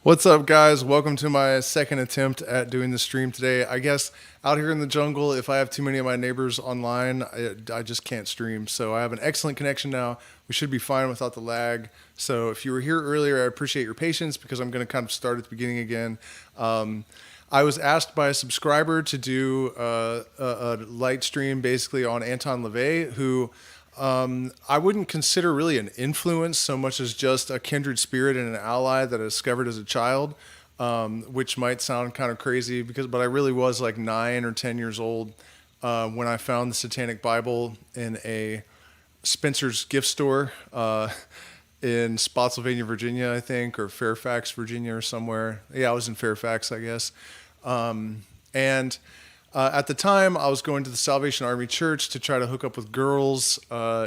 What's up, guys? Welcome to my second attempt at doing the stream today. I guess out here in the jungle, if I have too many of my neighbors online, I just can't stream. So I have an excellent connection now. We should be fine without the lag. So if you were here earlier, I appreciate your patience because I'm going to kind of start at the beginning again. I was asked by a subscriber to do a light stream basically on Anton Lavey, who I wouldn't consider really an influence so much as just a kindred spirit and an ally that I discovered as a child, which might sound kind of crazy but I really was like 9 or 10 years old when I found the Satanic Bible in a Spencer's gift store in Spotsylvania, Virginia, I think, or Fairfax, Virginia, or somewhere. Yeah, I was in Fairfax, I guess. And at the time, I was going to the Salvation Army Church to try to hook up with girls,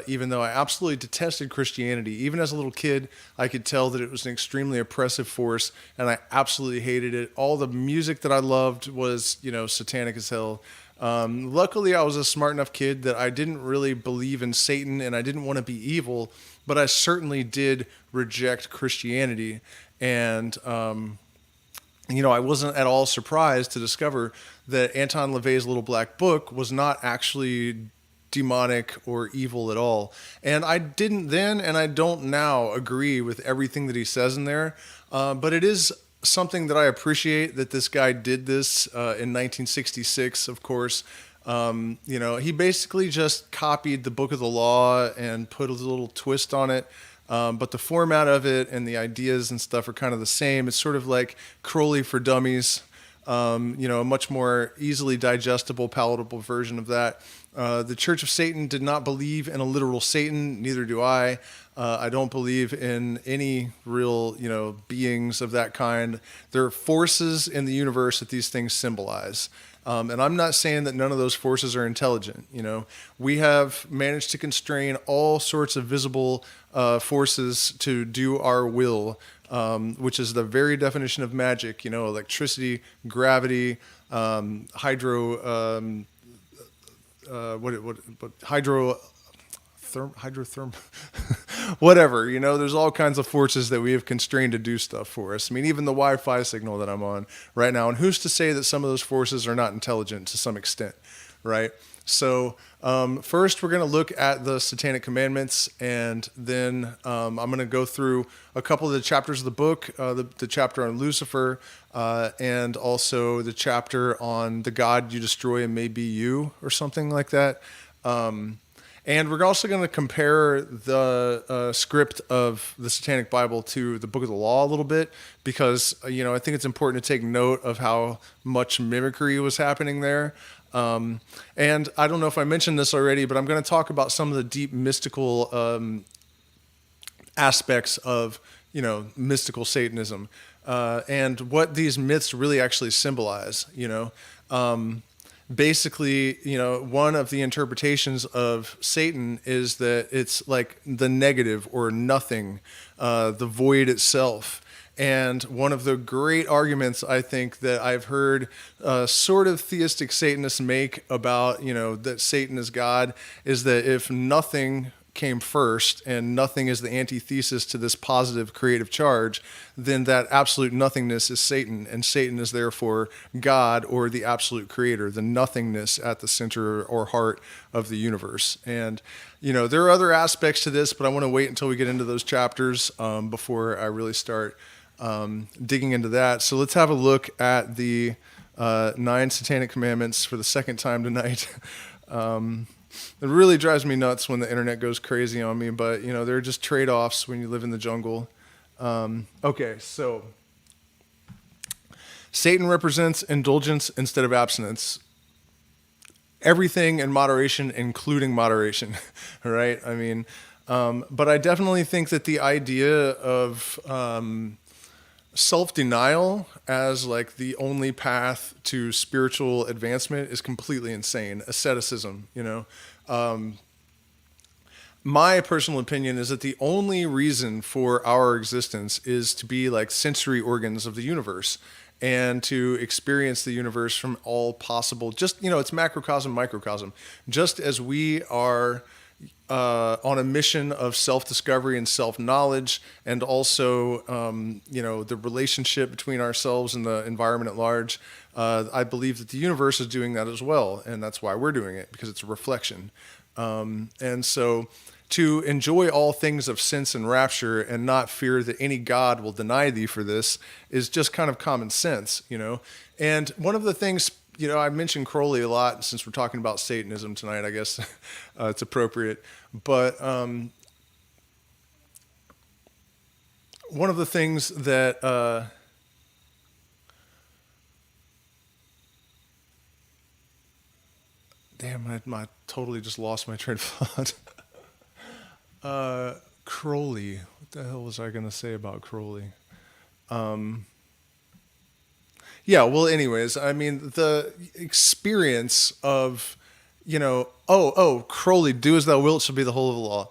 even though I absolutely detested Christianity. Even as a little kid, I could tell that it was an extremely oppressive force, and I absolutely hated it. All the music that I loved was, satanic as hell. Luckily, I was a smart enough kid that I didn't really believe in Satan, and I didn't want to be evil, but I certainly did reject Christianity. And I wasn't at all surprised to discover that Anton Lavey's Little Black Book was not actually demonic or evil at all. And I didn't then, and I don't now agree with everything that he says in there. But it is something that I appreciate that this guy did this in 1966, of course. He basically just copied the Book of the Law and put a little twist on it. But the format of it and the ideas and stuff are kind of the same. It's sort of like Crowley for dummies, a much more easily digestible, palatable version of that. The Church of Satan did not believe in a literal Satan. Neither do I. I don't believe in any real, beings of that kind. There are forces in the universe that these things symbolize. And I'm not saying that none of those forces are intelligent. We have managed to constrain all sorts of visible forces to do our will, which is the very definition of magic. Electricity, gravity, hydrotherm, whatever, there's all kinds of forces that we have constrained to do stuff for us. I mean, even the Wi-Fi signal that I'm on right now, and who's to say that some of those forces are not intelligent to some extent, right? So first we're going to look at the Satanic Commandments, and then I'm going to go through a couple of the chapters of the book, the chapter on Lucifer, and also the chapter on the God you destroy and may be you, or something like that. And we're also going to compare the script of the Satanic Bible to the Book of the Law a little bit, because, I think it's important to take note of how much mimicry was happening there. And I don't know if I mentioned this already, but I'm going to talk about some of the deep mystical aspects of, mystical Satanism, and what these myths really actually symbolize, Basically, one of the interpretations of Satan is that it's like the negative or nothing, the void itself. And one of the great arguments I think that I've heard sort of theistic Satanists make about, that Satan is God is that if nothing came first and nothing is the antithesis to this positive creative charge, then that absolute nothingness is Satan, and Satan is therefore God, or the absolute creator, the nothingness at the center or heart of the universe. And there are other aspects to this, but I want to wait until we get into those chapters before I really start digging into that. So let's have a look at the 9 Satanic Commandments for the second time tonight. It really drives me nuts when the internet goes crazy on me, but there are just trade-offs when you live in the jungle. Okay, so Satan represents indulgence instead of abstinence. Everything in moderation, including moderation, right? I mean, but I definitely think that the idea of self-denial as like the only path to spiritual advancement is completely insane. Asceticism, my personal opinion is that the only reason for our existence is to be like sensory organs of the universe and to experience the universe from all possible, just, it's macrocosm, microcosm. Just as we are, on a mission of self-discovery and self-knowledge, and also, the relationship between ourselves and the environment at large. I believe that the universe is doing that as well, and that's why we're doing it, because it's a reflection. And so to enjoy all things of sense and rapture and not fear that any God will deny thee for this is just kind of common sense, And one of the things, I mentioned Crowley a lot since we're talking about Satanism tonight, I guess it's appropriate. But one of the things that damn, I totally just lost my train of thought. Crowley. What the hell was I going to say about Crowley? Yeah, well, anyways, I mean, the experience of, Crowley, do as thou wilt shall be the whole of the law.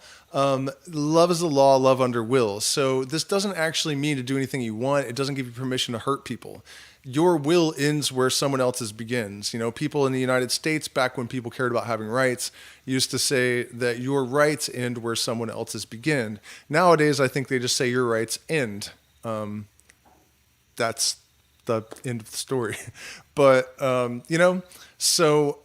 Love is the law, love under will. So this doesn't actually mean to do anything you want. It doesn't give you permission to hurt people. Your will ends where someone else's begins. People in the United States, back when people cared about having rights, used to say that your rights end where someone else's begin. Nowadays, I think they just say your rights end. That's the end of the story. But, so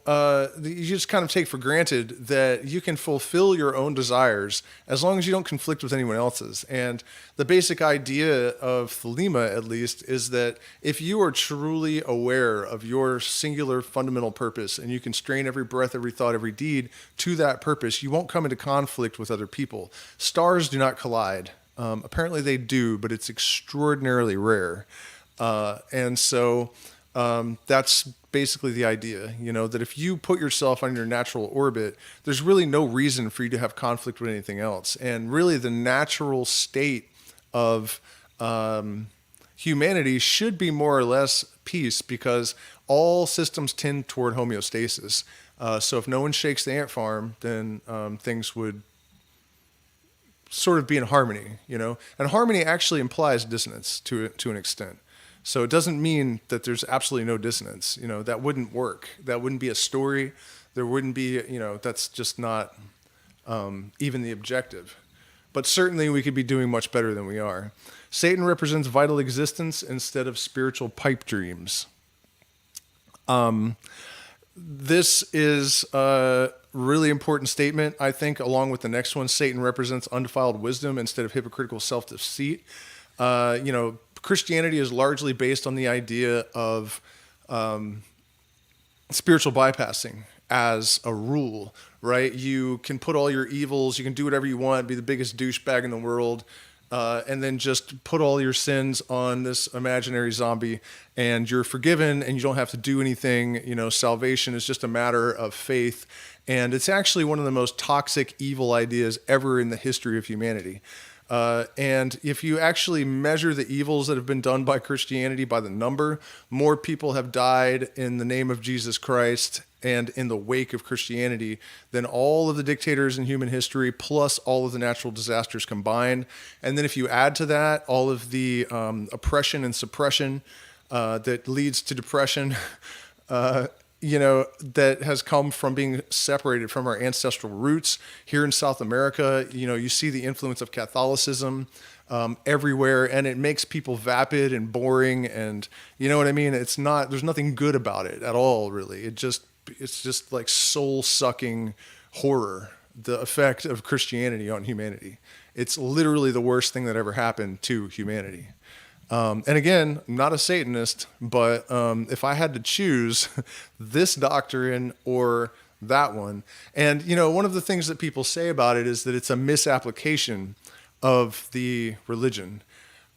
you just kind of take for granted that you can fulfill your own desires as long as you don't conflict with anyone else's. And the basic idea of thelema, at least, is that if you are truly aware of your singular fundamental purpose and you constrain every breath, every thought, every deed to that purpose, you won't come into conflict with other people. Stars do not collide. Apparently they do, but it's extraordinarily rare. And so that's basically the idea, that if you put yourself on your natural orbit, there's really no reason for you to have conflict with anything else. And really the natural state of humanity should be more or less peace, because all systems tend toward homeostasis. So if no one shakes the ant farm, then things would sort of be in harmony, And harmony actually implies dissonance to an extent. So it doesn't mean that there's absolutely no dissonance. That wouldn't work. That wouldn't be a story. There wouldn't be, that's just not even the objective. But certainly we could be doing much better than we are. Satan represents vital existence instead of spiritual pipe dreams. This is a really important statement, I think, along with the next one. Satan represents undefiled wisdom instead of hypocritical self-deceit. Christianity is largely based on the idea of spiritual bypassing as a rule, right? You can put all your evils, you can do whatever you want, be the biggest douchebag in the world, and then just put all your sins on this imaginary zombie, and you're forgiven, and you don't have to do anything. Salvation is just a matter of faith, and it's actually one of the most toxic, evil ideas ever in the history of humanity. And if you actually measure the evils that have been done by Christianity by the number, more people have died in the name of Jesus Christ and in the wake of Christianity than all of the dictators in human history, plus all of the natural disasters combined. And then if you add to that all of the oppression and suppression that leads to depression, that has come from being separated from our ancestral roots. Here in South America, you see the influence of Catholicism everywhere, and it makes people vapid and boring, and you know what I mean? There's nothing good about it at all, really. It's just like soul-sucking horror, the effect of Christianity on humanity. It's literally the worst thing that ever happened to humanity. And again, I'm not a Satanist, but if I had to choose this doctrine or that one, and one of the things that people say about it is that it's a misapplication of the religion.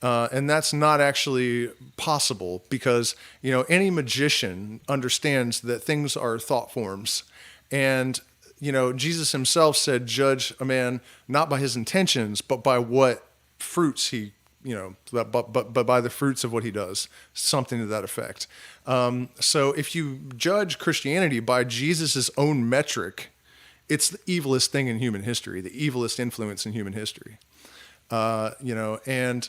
And that's not actually possible, because any magician understands that things are thought forms, and Jesus himself said, judge a man not by his intentions, but by what fruits he but by the fruits of what he does, something to that effect. So if you judge Christianity by Jesus's own metric, it's the evilest thing in human history, the evilest influence in human history. And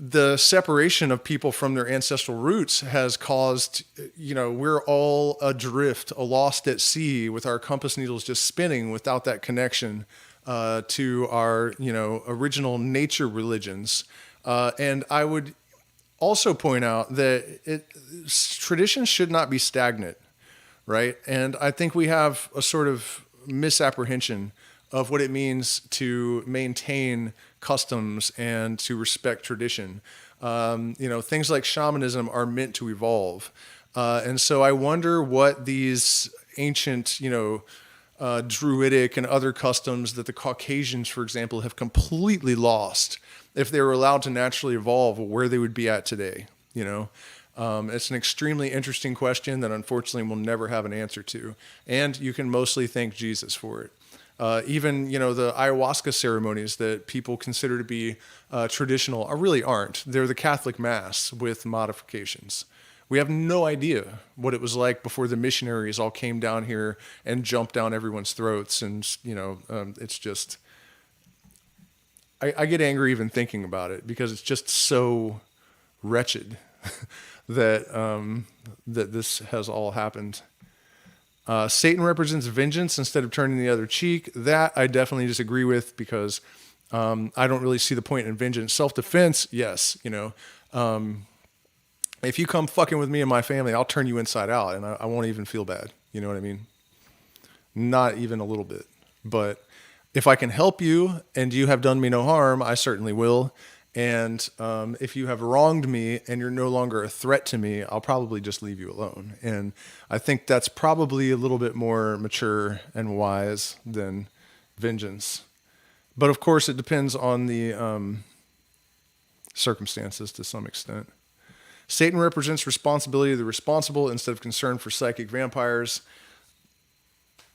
the separation of people from their ancestral roots has caused, we're all adrift, lost at sea with our compass needles just spinning without that connection to our, original nature religions. And I would also point out that traditions should not be stagnant, right? And I think we have a sort of misapprehension of what it means to maintain customs and to respect tradition. Things like shamanism are meant to evolve. And so I wonder what these ancient, druidic and other customs that the Caucasians, for example, have completely lost, if they were allowed to naturally evolve, where they would be at today. It's an extremely interesting question that unfortunately we'll never have an answer to. And you can mostly thank Jesus for it. Even, the ayahuasca ceremonies that people consider to be traditional really aren't. They're the Catholic Mass with modifications. We have no idea what it was like before the missionaries all came down here and jumped down everyone's throats. And, it's just, I get angry even thinking about it because it's just so wretched that this has all happened. Satan represents vengeance instead of turning the other cheek. That I definitely disagree with because I don't really see the point in vengeance. Self-defense, yes. If you come fucking with me and my family, I'll turn you inside out and I won't even feel bad. You know what I mean? Not even a little bit. But if I can help you and you have done me no harm, I certainly will. And if you have wronged me and you're no longer a threat to me, I'll probably just leave you alone. And I think that's probably a little bit more mature and wise than vengeance. But of course, it depends on the circumstances to some extent. Satan represents responsibility of the responsible instead of concern for psychic vampires.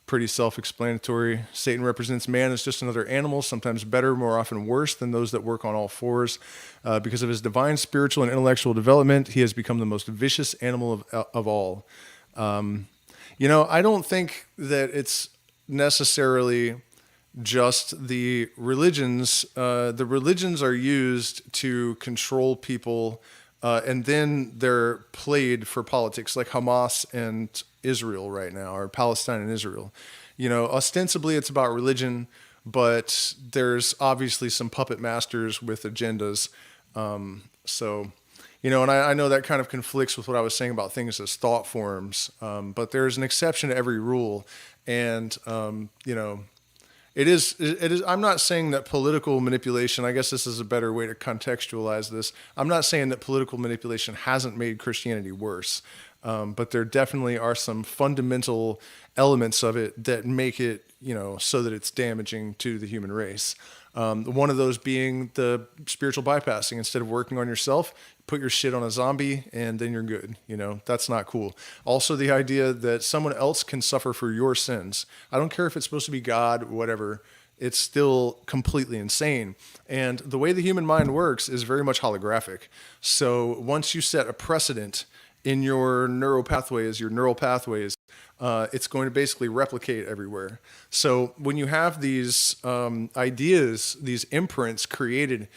Pretty self-explanatory. Satan represents man as just another animal, sometimes better, more often worse than those that work on all fours. Because of his divine, spiritual, and intellectual development, he has become the most vicious animal of all. I don't think that it's necessarily just the religions. The religions are used to control people, and then they're played for politics, like Hamas and Israel right now, or Palestine and Israel. Ostensibly it's about religion, but there's obviously some puppet masters with agendas. And I know that kind of conflicts with what I was saying about things as thought forms, but there's an exception to every rule. And, it is, I'm not saying that political manipulation, I guess this is a better way to contextualize this. I'm not saying that political manipulation hasn't made Christianity worse. But there definitely are some fundamental elements of it that make it, so that it's damaging to the human race. One of those being the spiritual bypassing. Instead of working on yourself, put your shit on a zombie and then you're good. That's not cool. Also, the idea that someone else can suffer for your sins. I don't care if it's supposed to be God, whatever. It's still completely insane. And the way the human mind works is very much holographic. So once you set a precedent in your neural pathways, it's going to basically replicate everywhere. So when you have these ideas, these imprints created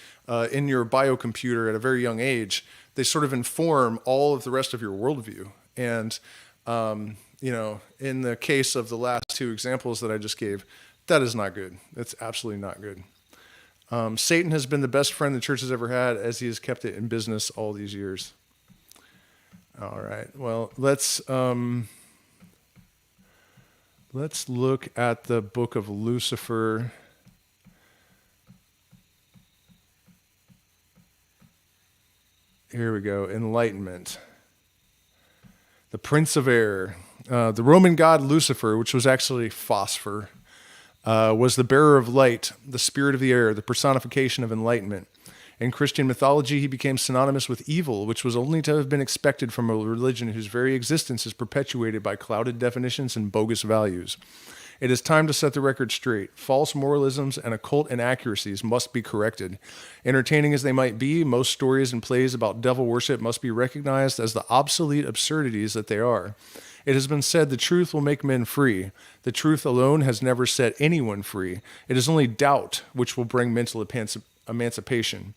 in your biocomputer at a very young age, they sort of inform all of the rest of your worldview. And, in the case of the last two examples that I just gave, that is not good. It's absolutely not good. Satan has been the best friend the church has ever had, as he has kept it in business all these years. All right. Well, let's look at the book of Lucifer. Here we go. Enlightenment. The Prince of Air. The Roman god Lucifer, which was actually phosphor, was the bearer of light, the spirit of the air, the personification of enlightenment. In Christian mythology, he became synonymous with evil, which was only to have been expected from a religion whose very existence is perpetuated by clouded definitions and bogus values. It is time to set the record straight. False moralisms and occult inaccuracies must be corrected. Entertaining as they might be, most stories and plays about devil worship must be recognized as the obsolete absurdities that they are. It has been said the truth will make men free. The truth alone has never set anyone free. It is only doubt which will bring mental emancipation.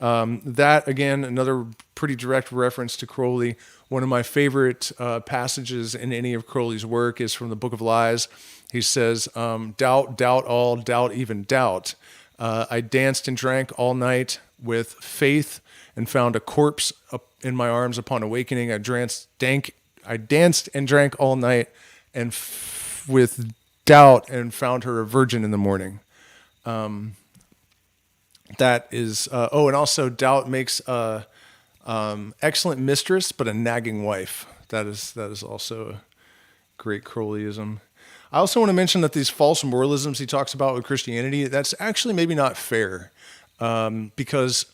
That, again, another pretty direct reference to Crowley. One of my favorite passages in any of Crowley's work is from the Book of Lies. He says, doubt, doubt all, doubt even doubt. I danced and drank all night with faith and found a corpse up in my arms upon awakening. I danced and drank all night and with doubt and found her a virgin in the morning. That is, and also doubt makes a excellent mistress, but a nagging wife. That is also a great Crowleyism. I also want to mention that these false moralisms he talks about with Christianity, that's actually maybe not fair, because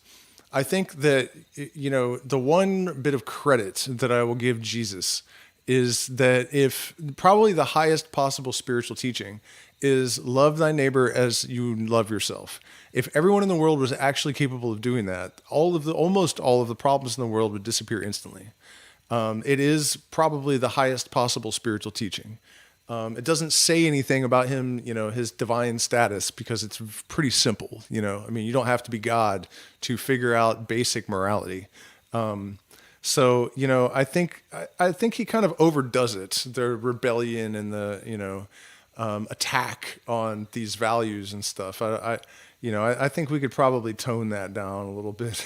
I think that, the one bit of credit that I will give Jesus is that if probably the highest possible spiritual teaching is love thy neighbor as you love yourself. If everyone in the world was actually capable of doing that, almost all of the problems in the world would disappear instantly. It is probably the highest possible spiritual teaching. It doesn't say anything about him, his divine status, because it's pretty simple. You don't have to be God to figure out basic morality. So, I think he kind of overdoes it, the rebellion and the, attack on these values and stuff. I think we could probably tone that down a little bit.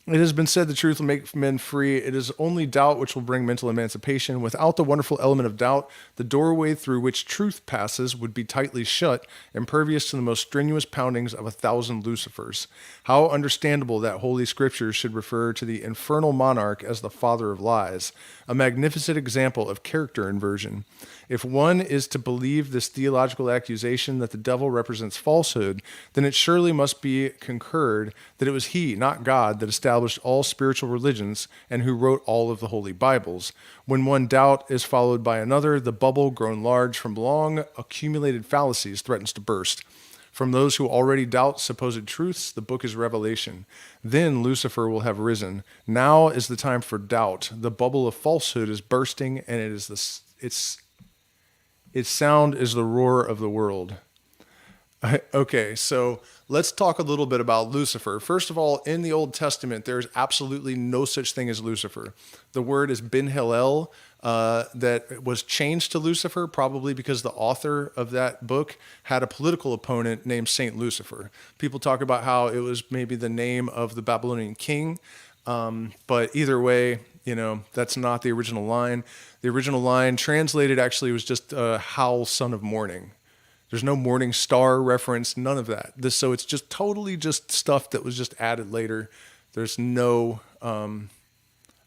It has been said the truth will make men free. It is only doubt which will bring mental emancipation. Without the wonderful element of doubt, the doorway through which truth passes would be tightly shut, impervious to the most strenuous poundings of 1,000 lucifers. How understandable that Holy Scriptures should refer to the infernal monarch as the father of lies, a magnificent example of character inversion. If one is to believe this theological accusation that the devil represents falsehood, then it surely must be concurred that it was he, not God, that established all spiritual religions and who wrote all of the holy Bibles. When one doubt is followed by another, the bubble grown large from long accumulated fallacies threatens to burst. From those who already doubt supposed truths, the book is Revelation. Then Lucifer will have risen. Now is the time for doubt. The bubble of falsehood is bursting, and its sound is the roar of the world. Okay, so let's talk a little bit about Lucifer. First of all, in the Old Testament, there's absolutely no such thing as Lucifer. The word is Ben Hillel, that was changed to Lucifer, probably because the author of that book had a political opponent named Saint Lucifer. People talk about how it was maybe the name of the Babylonian king, but either way, that's not the original line. The original line translated actually was just Howl, son of morning. There's no morning star reference, none of that. So it's just totally just stuff that was just added later. There's no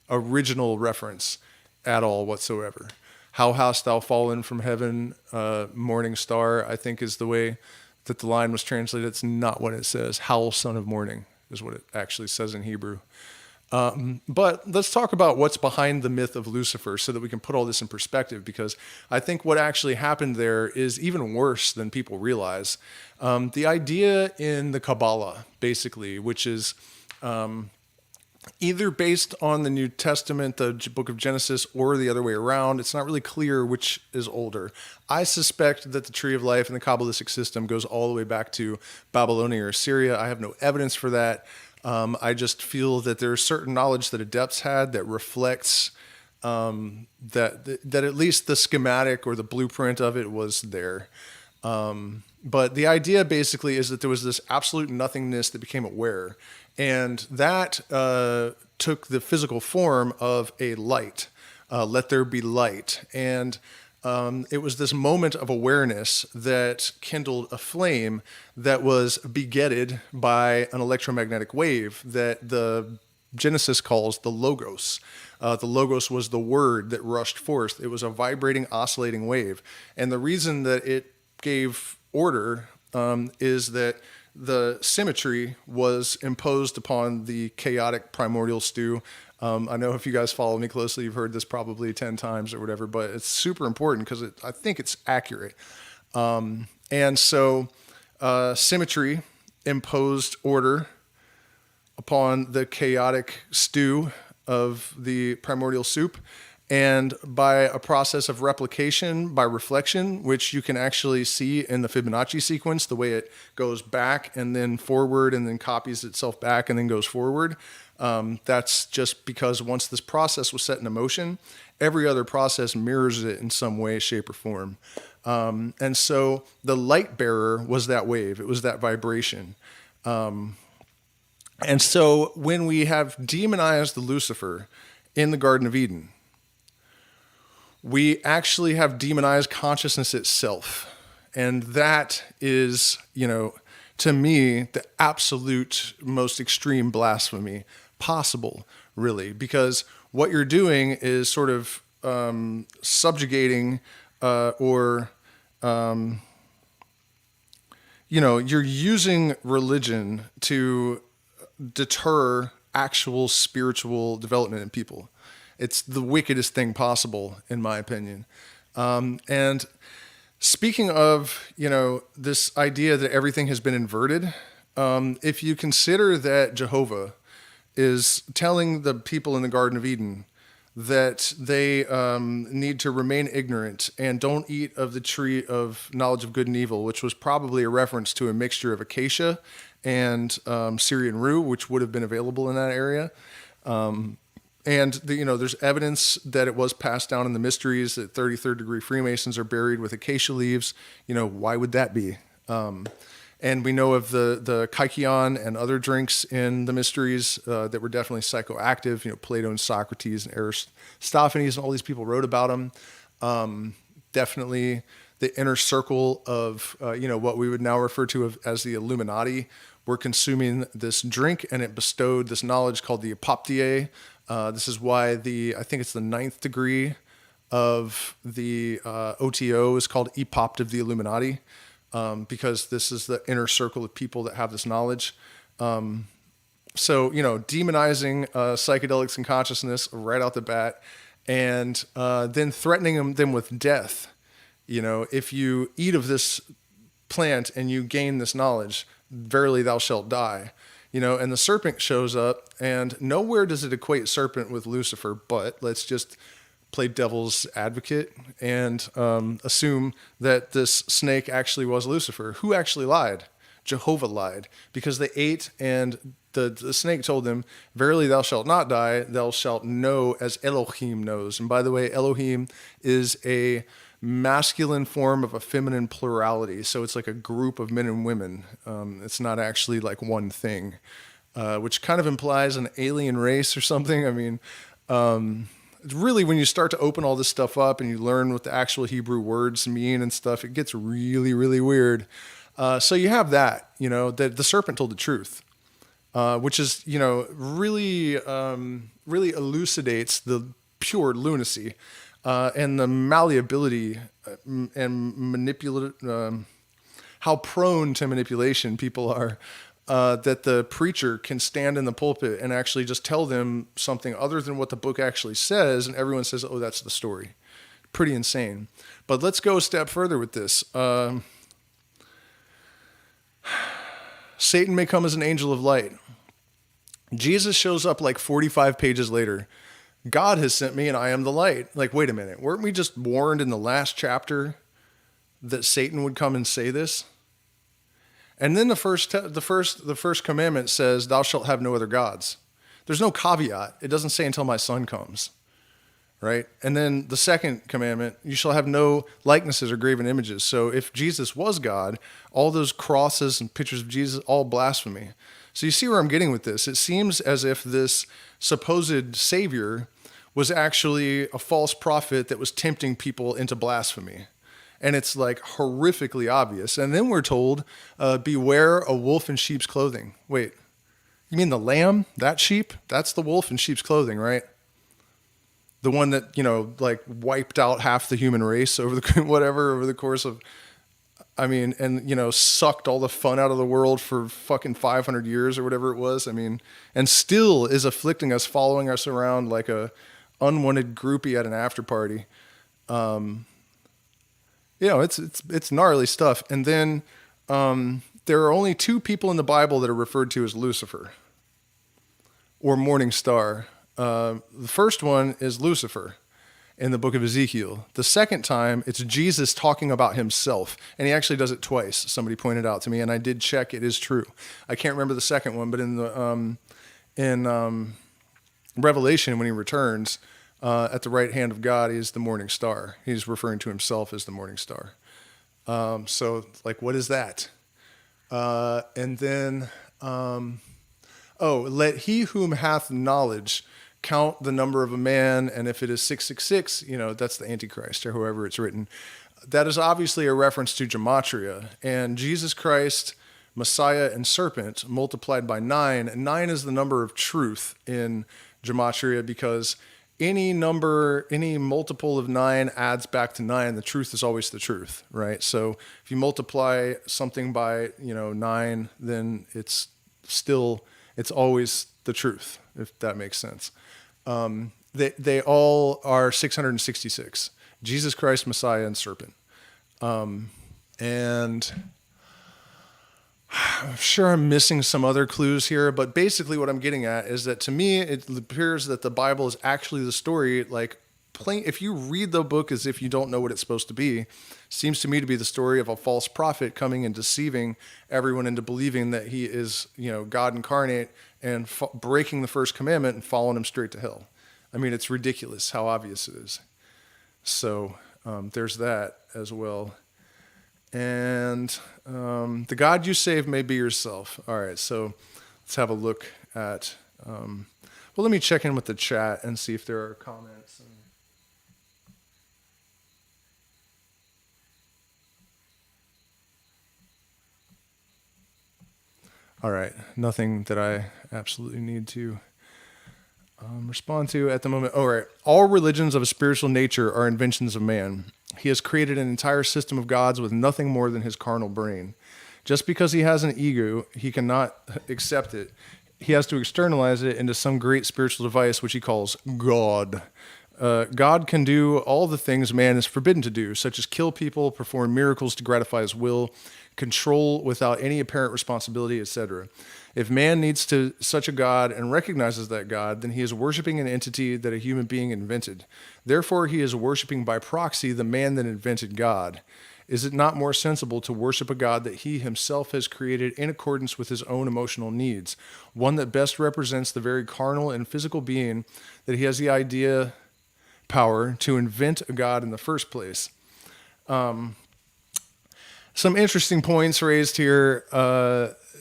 original reference at all whatsoever. How hast thou fallen from heaven, morning star, I think is the way that the line was translated. It's not what it says. Howl, son of morning is what it actually says in Hebrew. But let's talk about what's behind the myth of Lucifer so that we can put all this in perspective, because I think what actually happened there is even worse than people realize. The idea in the Kabbalah, basically, which is either based on the New Testament, the book of Genesis, or the other way around. It's not really clear which is older. I suspect that the Tree of Life and the Kabbalistic system goes all the way back to Babylonia or Syria. I have no evidence for that. I just feel that there's certain knowledge that adepts had that reflects that at least the schematic or the blueprint of it was there. But the idea basically is that there was this absolute nothingness that became aware, and that took the physical form of a light. Let there be light. And it was this moment of awareness that kindled a flame that was begetted by an electromagnetic wave that the Genesis calls the Logos. The Logos was the word that rushed forth. It was a vibrating, oscillating wave. And the reason that it gave order is that the symmetry was imposed upon the chaotic primordial stew. I know if you guys follow me closely, you've heard this probably 10 times or whatever, but it's super important because I think it's accurate. And so symmetry imposed order upon the chaotic stew of the primordial soup. And by a process of replication, by reflection, which you can actually see in the Fibonacci sequence, the way it goes back and then forward and then copies itself back and then goes forward. That's just because once this process was set into motion, every other process mirrors it in some way, shape, or form. And so the light bearer was that wave. It was that vibration. And so when we have demonized the Lucifer in the Garden of Eden, we actually have demonized consciousness itself. And that is, to me, the absolute most extreme blasphemy possible, really, because what you're doing is sort of subjugating you're using religion to deter actual spiritual development in people. It's the wickedest thing possible, in my opinion. And speaking of, this idea that everything has been inverted, if you consider that Jehovah is telling the people in the Garden of Eden that they need to remain ignorant and don't eat of the tree of knowledge of good and evil, which was probably a reference to a mixture of acacia and Syrian rue, which would have been available in that area. There's evidence that it was passed down in the mysteries that 33rd degree Freemasons are buried with acacia leaves. Why would that be? And we know of the kykeon and other drinks in the mysteries that were definitely psychoactive. Plato and Socrates and Aristophanes and all these people wrote about them. Definitely the inner circle of, what we would now refer to as the Illuminati were consuming this drink, and it bestowed this knowledge called the apoptyae. This is why I think it's the 9th degree of the OTO is called epopt of the Illuminati, because this is the inner circle of people that have this knowledge. Demonizing psychedelics and consciousness right out the bat, and then threatening them with death. If you eat of this plant and you gain this knowledge, verily thou shalt die. And the serpent shows up, and nowhere does it equate serpent with Lucifer, but let's just play devil's advocate and assume that this snake actually was Lucifer. Who actually lied? Jehovah lied, because they ate, and the snake told them, verily thou shalt not die, thou shalt know as Elohim knows. And by the way, Elohim is a masculine form of a feminine plurality. So it's like a group of men and women. It's not actually like one thing, which kind of implies an alien race or something. I mean, really, when you start to open all this stuff up and you learn what the actual Hebrew words mean and stuff, it gets really, really weird. So you have that, that the serpent told the truth, which is, really, really elucidates the pure lunacy. And the malleability and how prone to manipulation people are, that the preacher can stand in the pulpit and actually just tell them something other than what the book actually says, and everyone says, oh, that's the story. Pretty insane. But let's go a step further with this. Satan may come as an angel of light. Jesus shows up like 45 pages later. God has sent me and I am the light. Like, wait a minute. Weren't we just warned in the last chapter that Satan would come and say this? And then the first commandment says, thou shalt have no other gods. There's no caveat. It doesn't say until my son comes, right? And then the second commandment, you shall have no likenesses or graven images. So if Jesus was God, all those crosses and pictures of Jesus, all blasphemy. So you see where I'm getting with this. It seems as if this supposed savior was actually a false prophet that was tempting people into blasphemy. And it's like horrifically obvious. And then we're told, beware a wolf in sheep's clothing. Wait, you mean the lamb, that sheep? That's the wolf in sheep's clothing, right? The one that, like wiped out half the human race over the course of, sucked all the fun out of the world for fucking 500 years or whatever it was. And still is afflicting us, following us around like a unwanted groupie at an after party. It's gnarly stuff. And then there are only two people in the Bible that are referred to as Lucifer or morning star. The first one is Lucifer. in the book of Ezekiel. The second time, it's Jesus talking about himself, and he actually does it twice. Somebody pointed out to me, and I did check. It is true. I can't remember the second one, but in Revelation, when he returns at the right hand of God, he is the morning star. He's referring to himself as the morning star. So, like, what is that? And then, let he whom hath knowledge count the number of a man, and if it is 666, that's the Antichrist or whoever it's written. That is obviously a reference to gematria, and Jesus Christ, Messiah, and serpent multiplied by 9. And 9 is the number of truth in gematria, because any number, any multiple of 9 adds back to 9. The truth is always the truth, right? So if you multiply something by 9, then it's always the truth, if that makes sense. They all are 666. Jesus Christ, Messiah, and serpent. And I'm sure I'm missing some other clues here, but basically what I'm getting at is that, to me, it appears that the Bible is actually the story, like, plain. If you read the book as if you don't know what it's supposed to be, seems to me to be the story of a false prophet coming and deceiving everyone into believing that he is, God incarnate, and breaking the first commandment and following him straight to hell. I mean, it's ridiculous how obvious it is. So there's that as well. And the God you save may be yourself. All right, so let's have a look at... let me check in with the chat and see if there are comments. All right, nothing that I absolutely need to respond to at the moment. All right, all religions of a spiritual nature are inventions of man. He has created an entire system of gods with nothing more than his carnal brain. Just because he has an ego, he cannot accept it. He has to externalize it into some great spiritual device, which he calls God. God can do all the things man is forbidden to do, such as kill people, perform miracles to gratify his will, control without any apparent responsibility, etc. If man needs to such a God and recognizes that God, then he is worshiping an entity that a human being invented. Therefore, he is worshiping by proxy the man that invented God. Is it not more sensible to worship a God that he himself has created in accordance with his own emotional needs, one that best represents the very carnal and physical being that he has the idea power to invent a God in the first place? Some interesting points raised here.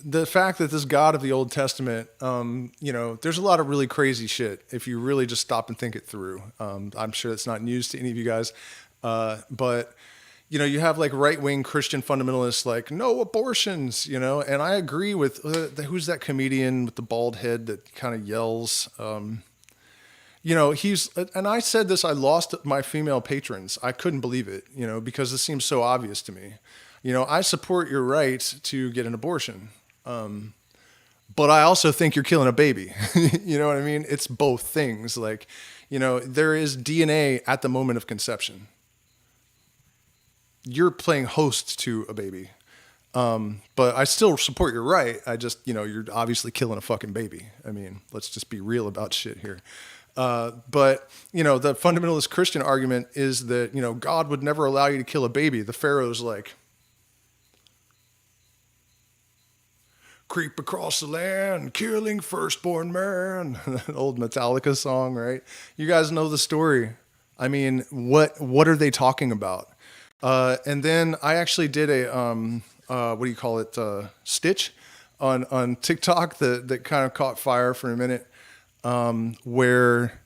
The fact that this God of the Old Testament, there's a lot of really crazy shit if you really just stop and think it through. I'm sure that's not news to any of you guys. But you have like right-wing Christian fundamentalists like, no abortions, and I agree with, who's that comedian with the bald head that kind of yells? And I said this, I lost my female patrons. I couldn't believe it, because this seems so obvious to me. I support your right to get an abortion. But I also think you're killing a baby. You know what I mean? It's both things. Like, there is DNA at the moment of conception. You're playing host to a baby. But I still support your right. I just, you're obviously killing a fucking baby. I mean, let's just be real about shit here. But the fundamentalist Christian argument is that, God would never allow you to kill a baby. The Pharaoh's like, creep across the land, killing firstborn man. That old Metallica song, right? You guys know the story. I mean, what are they talking about? And then I actually did a, stitch on TikTok that kind of caught fire for a minute, where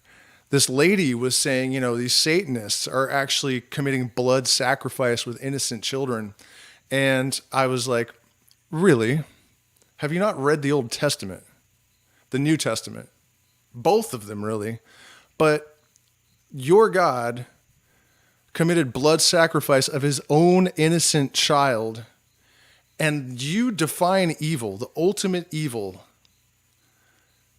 this lady was saying, these Satanists are actually committing blood sacrifice with innocent children. And I was like, really? Have you not read the Old Testament, the New Testament? Both of them, really. But your God committed blood sacrifice of his own innocent child, and you define evil, the ultimate evil,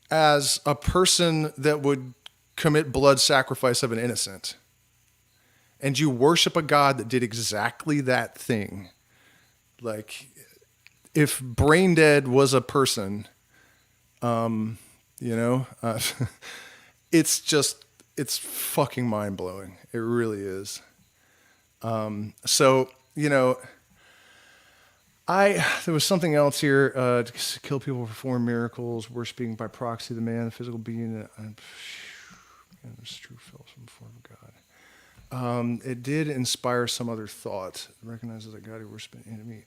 as a person that would commit blood sacrifice of an innocent. And you worship a God that did exactly that thing. Like, if brain dead was a person, it's it's fucking mind blowing. It really is. So, you know, there was something else here, to kill people, perform miracles, worshiping by proxy the man, the physical being, and there's true self in the form of God. It did inspire some other thought. It recognizes that God who worships an enemy.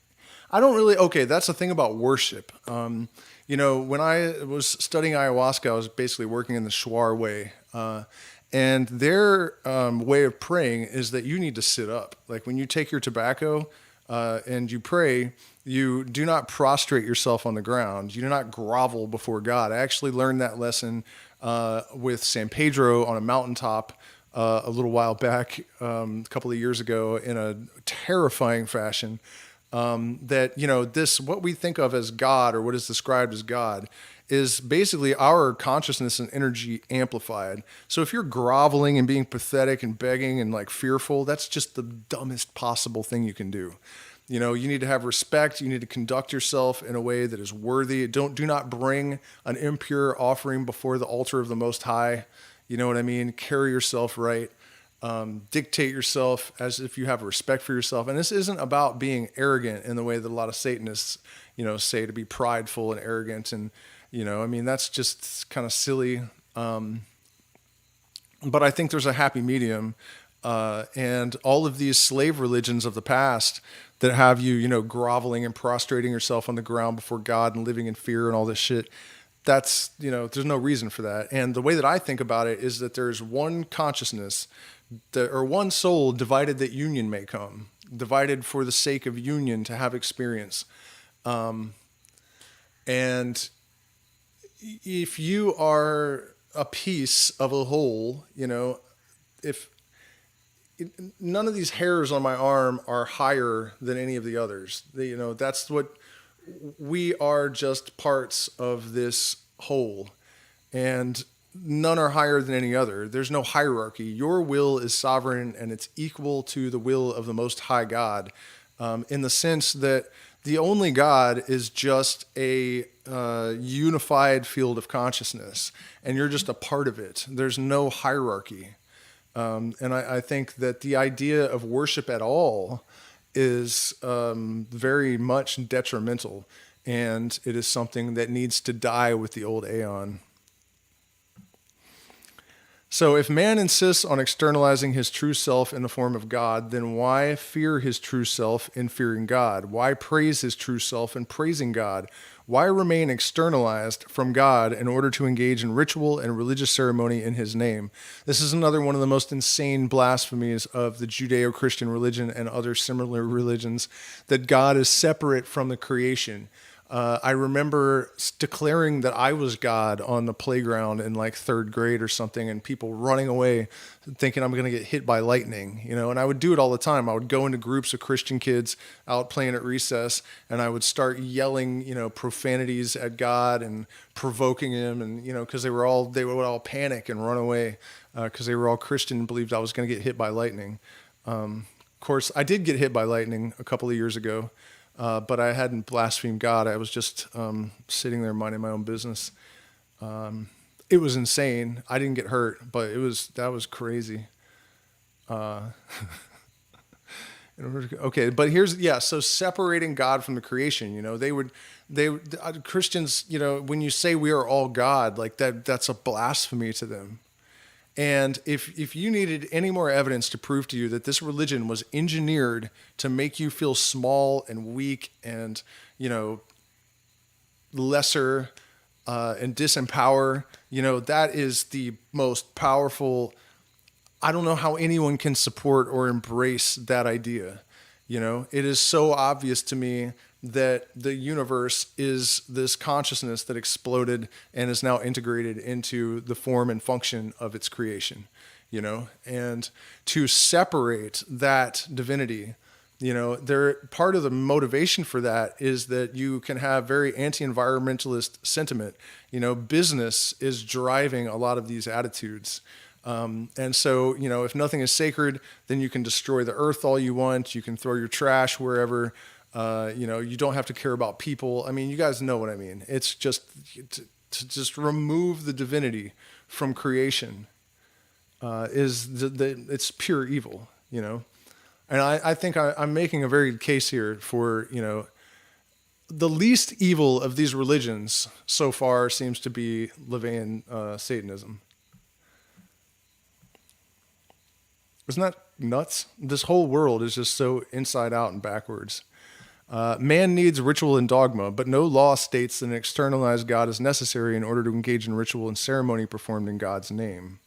I don't really, okay, that's the thing about worship. You know, when I was studying ayahuasca, I was basically working in the Shuar way. And their way of praying is that you need to sit up. Like when you take your tobacco and you pray, you do not prostrate yourself on the ground. You do not grovel before God. I actually learned that lesson with San Pedro on a mountaintop a little while back, a couple of years ago, in a terrifying fashion. That, you know, this, what we think of as God, or what is described as God, is basically our consciousness and energy amplified. So if you're groveling and being pathetic and begging and like fearful, that's just the dumbest possible thing you can do. You know, you need to have respect. You need to conduct yourself in a way that is worthy. Do not bring an impure offering before the altar of the Most High. You know what I mean? Carry yourself right. Dictate yourself as if you have respect for yourself. And this isn't about being arrogant in the way that a lot of Satanists, you know, say, to be prideful and arrogant. And, you know, I mean, that's just kind of silly. But I think there's a happy medium. And all of these slave religions of the past that have you, you know, groveling and prostrating yourself on the ground before God and living in fear and all this shit, that's, you know, there's no reason for that. And the way that I think about it is that there's one consciousness, or one soul divided that union may come, divided for the sake of union to have experience. And if you are a piece of a whole, you know, none of these hairs on my arm are higher than any of the others. You know, that's what we are, just parts of this whole, and none are higher than any other. There's no hierarchy. Your will is sovereign, and it's equal to the will of the Most High God, in the sense that the only God is just a unified field of consciousness, and you're just a part of it. There's no hierarchy. And I think that the idea of worship at all is very much detrimental, and it is something that needs to die with the old aeon. So if man insists on externalizing his true self in the form of God, then why fear his true self in fearing God? Why praise his true self in praising God? Why remain externalized from God in order to engage in ritual and religious ceremony in his name? This is another one of the most insane blasphemies of the Judeo-Christian religion and other similar religions, that God is separate from the creation. I remember declaring that I was God on the playground in like third grade or something, and people running away thinking I'm going to get hit by lightning, you know, and I would do it all the time. I would go into groups of Christian kids out playing at recess, and I would start yelling, you know, profanities at God and provoking him. And, you know, cause they would all panic and run away, cause they were all Christian and believed I was going to get hit by lightning. Of course I did get hit by lightning a couple of years ago. But I hadn't blasphemed God. I was just sitting there minding my own business. It was insane. I didn't get hurt, but that was crazy. Okay, but so separating God from the creation, you know, Christians, you know, when you say we are all God, like that's a blasphemy to them. And if you needed any more evidence to prove to you that this religion was engineered to make you feel small and weak and, you know, lesser and disempower, you know, that is the most powerful. I don't know how anyone can support or embrace that idea. You know, it is so obvious to me that the universe is this consciousness that exploded and is now integrated into the form and function of its creation, you know, and to separate that divinity, you know, part of the motivation for that is that you can have very anti-environmentalist sentiment. You know, business is driving a lot of these attitudes. And so, you know, if nothing is sacred, then you can destroy the earth all you want. You can throw your trash wherever. You know, you don't have to care about people. I mean, you guys know what I mean. It's just to just remove the divinity from creation. it's pure evil, you know. And I think I'm making a very good case here for, you know, the least evil of these religions so far seems to be Levian Satanism. Isn't that nuts? This whole world is just so inside out and backwards. Man needs ritual and dogma, but no law states that an externalized God is necessary in order to engage in ritual and ceremony performed in God's name.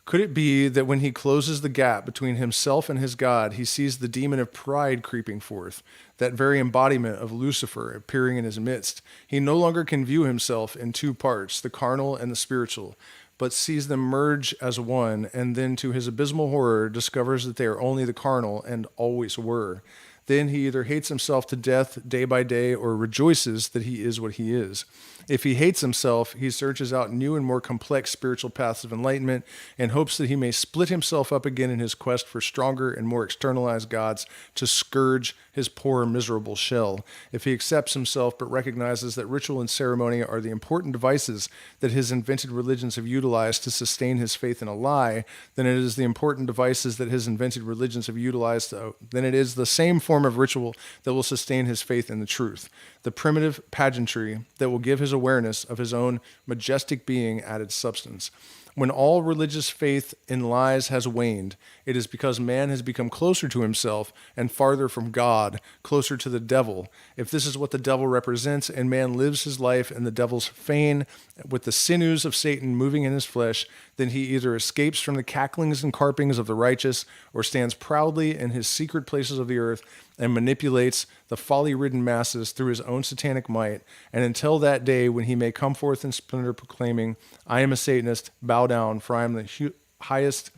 Could it be that when he closes the gap between himself and his God, he sees the demon of pride creeping forth, that very embodiment of Lucifer appearing in his midst? He no longer can view himself in two parts, the carnal and the spiritual, but sees them merge as one, and then to his abysmal horror discovers that they are only the carnal and always were. Then he either hates himself to death day by day or rejoices that he is what he is. If he hates himself, he searches out new and more complex spiritual paths of enlightenment and hopes that he may split himself up again in his quest for stronger and more externalized gods to scourge his poor, miserable shell. If he accepts himself but recognizes that ritual and ceremony are the important devices that his invented religions have utilized to sustain his faith in a lie, then it is the important devices that his invented religions have utilized, then it is the same form of ritual that will sustain his faith in the truth, the primitive pageantry that will give his awareness of his own majestic being added substance. When all religious faith in lies has waned, it is because man has become closer to himself and farther from God, closer to the devil. If this is what the devil represents, and man lives his life in the devil's fane with the sinews of Satan moving in his flesh, then he either escapes from the cacklings and carpings of the righteous or stands proudly in his secret places of the earth and manipulates the folly-ridden masses through his own satanic might, and until that day when he may come forth in splendor proclaiming, I am a Satanist, bow down, for I am the highest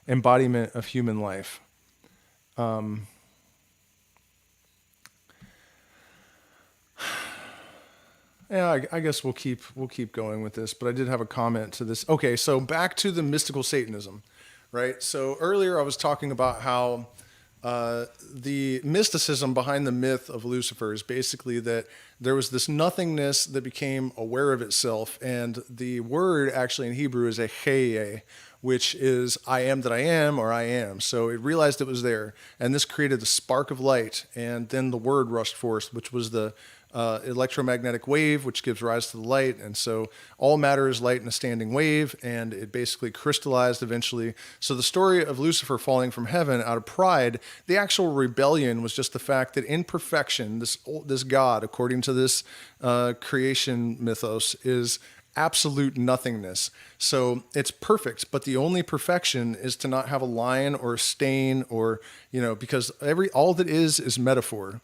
embodiment of human life. Yeah, I guess we'll keep going with this, but I did have a comment to this. Okay, so back to the mystical Satanism, right? So earlier I was talking about how the mysticism behind the myth of Lucifer is basically that there was this nothingness that became aware of itself, and the word actually in Hebrew is a cheye, which is I am that I am, or I am. So it realized it was there, and this created the spark of light, and then the word rushed forth, which was the electromagnetic wave, which gives rise to the light. And so all matter is light in a standing wave, and it basically crystallized eventually. So the story of Lucifer falling from heaven out of pride, the actual rebellion was just the fact that in perfection, this God, according to this creation mythos, is absolute nothingness. So it's perfect, but the only perfection is to not have a line or a stain, or, because all that is metaphor.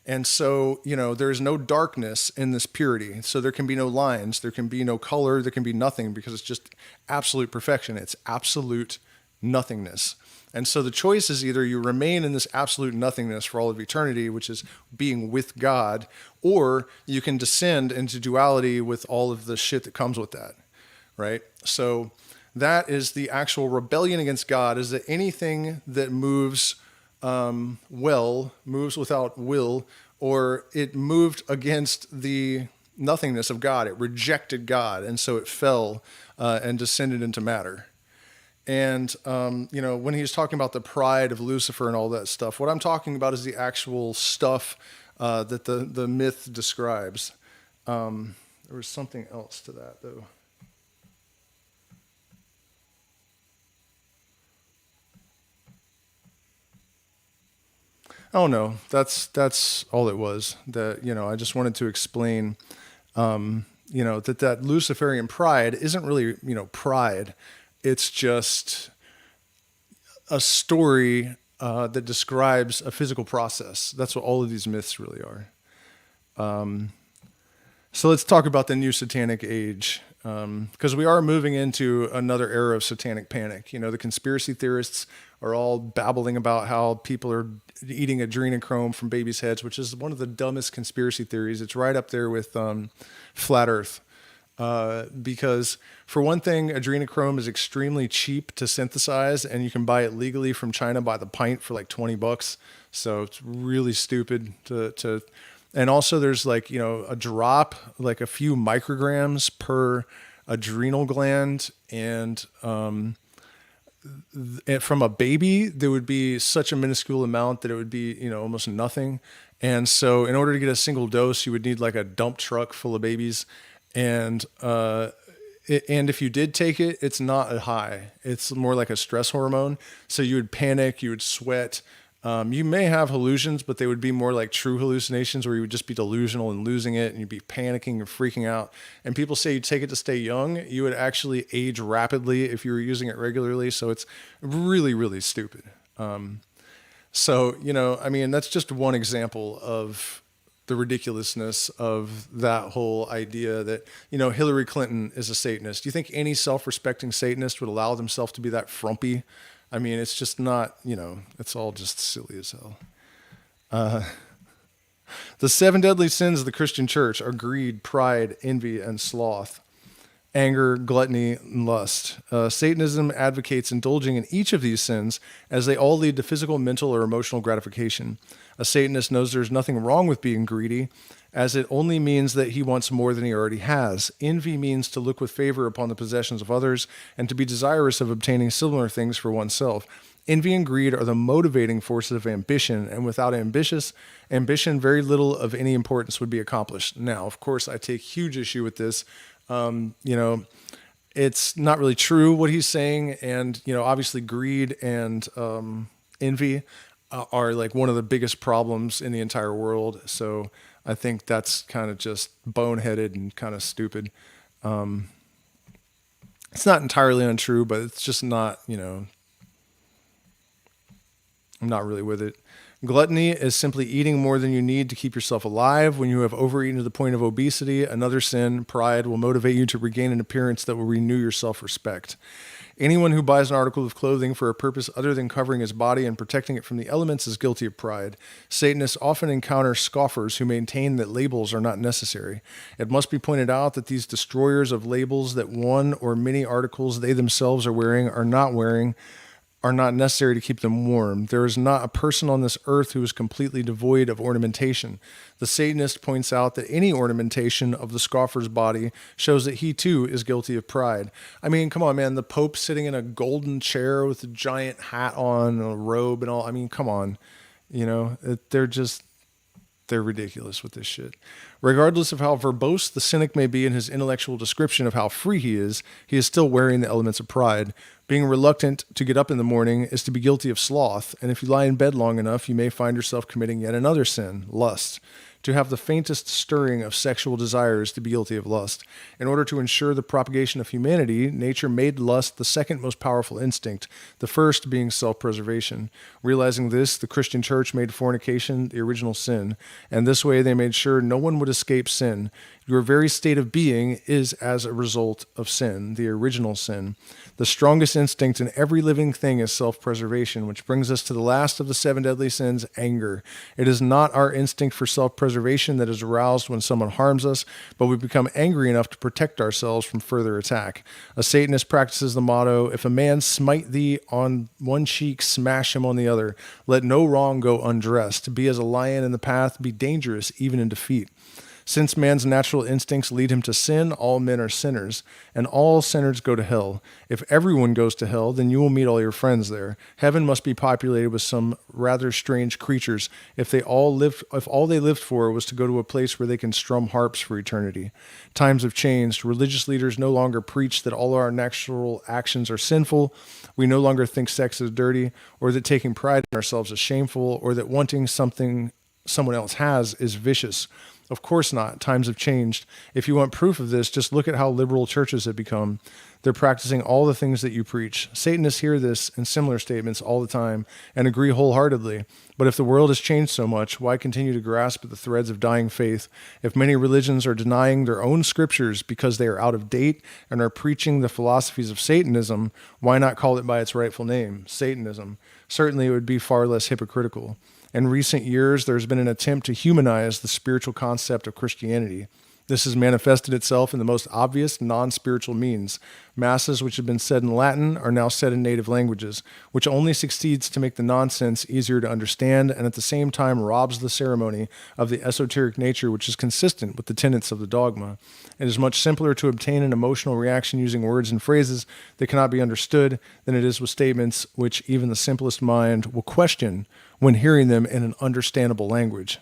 And so, there's no darkness in this purity. So there can be no lines, there can be no color, there can be nothing, because it's just absolute perfection. It's absolute nothingness. And so the choice is either you remain in this absolute nothingness for all of eternity, which is being with God, or you can descend into duality with all of the shit that comes with that, right? So that is the actual rebellion against God, is that anything that moves moves without will, or it moved against the nothingness of God. It rejected God, and so it fell and descended into matter. And, when he's talking about the pride of Lucifer and all that stuff, what I'm talking about is the actual stuff that the myth describes. There was something else to that, though. Oh no, that's all it was. That I just wanted to explain, that Luciferian pride isn't really pride. It's just a story that describes a physical process. That's what all of these myths really are. So let's talk about the new satanic age, because we are moving into another era of satanic panic. The conspiracy theorists are all babbling about how people are eating adrenochrome from babies' heads, which is one of the dumbest conspiracy theories. It's right up there with flat Earth. Because for one thing, adrenochrome is extremely cheap to synthesize, and you can buy it legally from China by the pint for like $20. So it's really stupid to and also there's a drop, like a few micrograms per adrenal gland, and from a baby, there would be such a minuscule amount that it would be, almost nothing. And so in order to get a single dose, you would need like a dump truck full of babies. And if you did take it, it's not a high. It's more like a stress hormone. So you would panic, you would sweat. You may have hallucinations, but they would be more like true hallucinations where you would just be delusional and losing it, and you'd be panicking and freaking out. And people say you take it to stay young. You would actually age rapidly if you were using it regularly. So it's really, really stupid. That's just one example of the ridiculousness of that whole idea that, Hillary Clinton is a Satanist. Do you think any self-respecting Satanist would allow themselves to be that frumpy? I mean, it's just not, it's all just silly as hell. The 7 deadly sins of the Christian church are greed, pride, envy, and sloth, anger, gluttony, and lust. Satanism advocates indulging in each of these sins as they all lead to physical, mental, or emotional gratification. A Satanist knows there's nothing wrong with being greedy, as it only means that he wants more than he already has. Envy means to look with favor upon the possessions of others and to be desirous of obtaining similar things for oneself. Envy and greed are the motivating forces of ambition, and without ambition, very little of any importance would be accomplished. Now, of course, I take huge issue with this. It's not really true what he's saying, and obviously greed and envy are like one of the biggest problems in the entire world. So I think that's kind of just boneheaded and kind of stupid. It's not entirely untrue, but it's just not, I'm not really with it. Gluttony is simply eating more than you need to keep yourself alive. When you have overeaten to the point of obesity, another sin, pride, will motivate you to regain an appearance that will renew your self-respect. Anyone who buys an article of clothing for a purpose other than covering his body and protecting it from the elements is guilty of pride. Satanists often encounter scoffers who maintain that labels are not necessary. It must be pointed out that these destroyers of labels that one or many articles they themselves are wearing are not necessary to keep them warm. There is not a person on this earth who is completely devoid of ornamentation. The Satanist points out that any ornamentation of the scoffer's body shows that he too is guilty of pride. I mean, come on, man. The Pope sitting in a golden chair with a giant hat on, and a robe and all. I mean, come on. They're ridiculous with this shit. Regardless of how verbose the cynic may be in his intellectual description of how free he is still wearing the elements of pride. Being reluctant to get up in the morning is to be guilty of sloth, and if you lie in bed long enough, you may find yourself committing yet another sin, lust. To have the faintest stirring of sexual desire is to be guilty of lust. In order to ensure the propagation of humanity, nature made lust the second most powerful instinct, the first being self-preservation. Realizing this, the Christian church made fornication the original sin, and this way they made sure no one would escape sin. Your very state of being is as a result of sin, the original sin. The strongest instinct in every living thing is self-preservation, which brings us to the last of the 7 deadly sins, anger. It is not our instinct for self-preservation that is aroused when someone harms us, but we become angry enough to protect ourselves from further attack. A Satanist practices the motto, if a man smite thee on one cheek, smash him on the other. Let no wrong go undressed. Be as a lion in the path, be dangerous even in defeat. Since man's natural instincts lead him to sin, all men are sinners, and all sinners go to hell. If everyone goes to hell, then you will meet all your friends there. Heaven must be populated with some rather strange creatures if all they lived for was to go to a place where they can strum harps for eternity. Times have changed. Religious leaders no longer preach that all our natural actions are sinful. We no longer think sex is dirty, or that taking pride in ourselves is shameful, or that wanting something someone else has is vicious. Of course not. Times have changed. If you want proof of this, just look at how liberal churches have become. They're practicing all the things that you preach. Satanists hear this and similar statements all the time and agree wholeheartedly. But if the world has changed so much, why continue to grasp at the threads of dying faith? If many religions are denying their own scriptures because they are out of date and are preaching the philosophies of Satanism, why not call it by its rightful name, Satanism? Certainly it would be far less hypocritical. In recent years, there's been an attempt to humanize the spiritual concept of Christianity. This has manifested itself in the most obvious non-spiritual means. Masses which have been said in Latin are now said in native languages, which only succeeds to make the nonsense easier to understand and at the same time robs the ceremony of the esoteric nature which is consistent with the tenets of the dogma. It is much simpler to obtain an emotional reaction using words and phrases that cannot be understood than it is with statements which even the simplest mind will question when hearing them in an understandable language.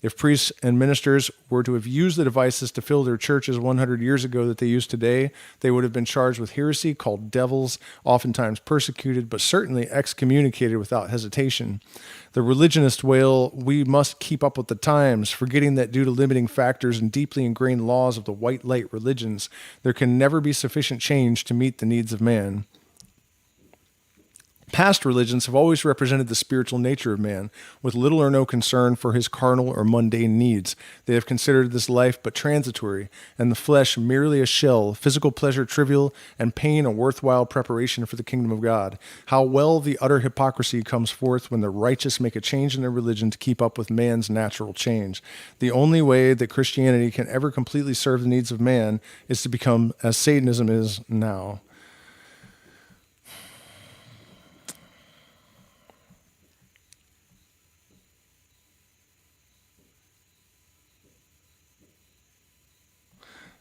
If priests and ministers were to have used the devices to fill their churches 100 years ago that they use today, they would have been charged with heresy, called devils, oftentimes persecuted, but certainly excommunicated without hesitation. The religionist wail, "We must keep up with the times," forgetting that due to limiting factors and deeply ingrained laws of the white light religions, there can never be sufficient change to meet the needs of man. Past religions have always represented the spiritual nature of man, with little or no concern for his carnal or mundane needs. They have considered this life but transitory, and the flesh merely a shell, physical pleasure trivial, and pain a worthwhile preparation for the kingdom of God. How well the utter hypocrisy comes forth when the righteous make a change in their religion to keep up with man's natural change. The only way that Christianity can ever completely serve the needs of man is to become as Satanism is now.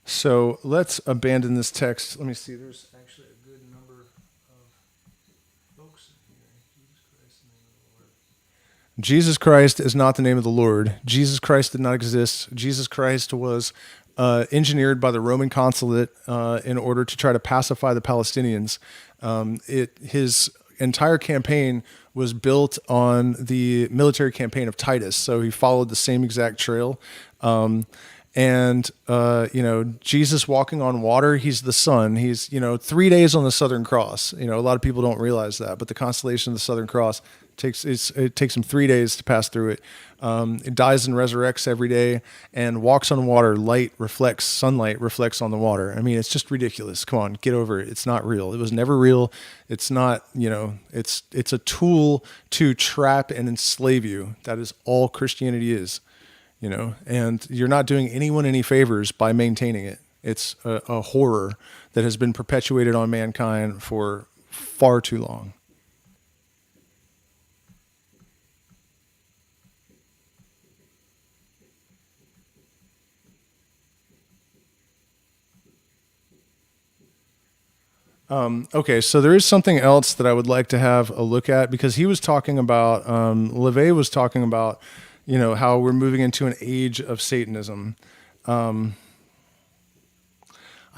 So let's abandon this text. Let me see. There's actually a good number of folks in here. Jesus Christ is not the name of the Lord. Jesus Christ did not exist. Jesus Christ was engineered by the Roman consulate in order to try to pacify the Palestinians. His entire campaign was built on the military campaign of Titus, so he followed the same exact trail. Jesus walking on water, he's the sun. He's, 3 days on the Southern Cross. A lot of people don't realize that, but the constellation of the Southern Cross it takes him 3 days to pass through it. It dies and resurrects every day and walks on water. Sunlight reflects on the water. I mean, it's just ridiculous. Come on, get over it. It's not real. It was never real. It's not, it's a tool to trap and enslave you. That is all Christianity is. And you're not doing anyone any favors by maintaining it. It's a horror that has been perpetuated on mankind for far too long. Okay, so there is something else that I would like to have a look at, because he was talking about, Lavey was talking about, how we're moving into an age of Satanism. I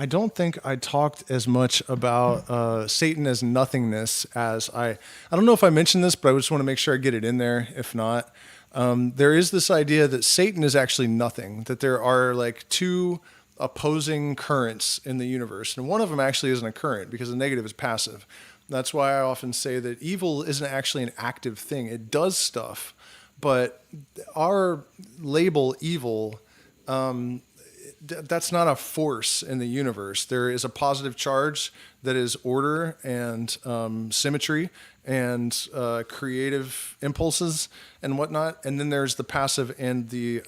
don't think I talked as much about Satan as nothingness as I don't know if I mentioned this, but I just want to make sure I get it in there. If not, there is this idea that Satan is actually nothing, that there are like two opposing currents in the universe. And one of them actually isn't a current because the negative is passive. That's why I often say that evil isn't actually an active thing. It does stuff. But our label evil, that's not a force in the universe. There is a positive charge that is order and symmetry and creative impulses and whatnot. And then there's the passive and the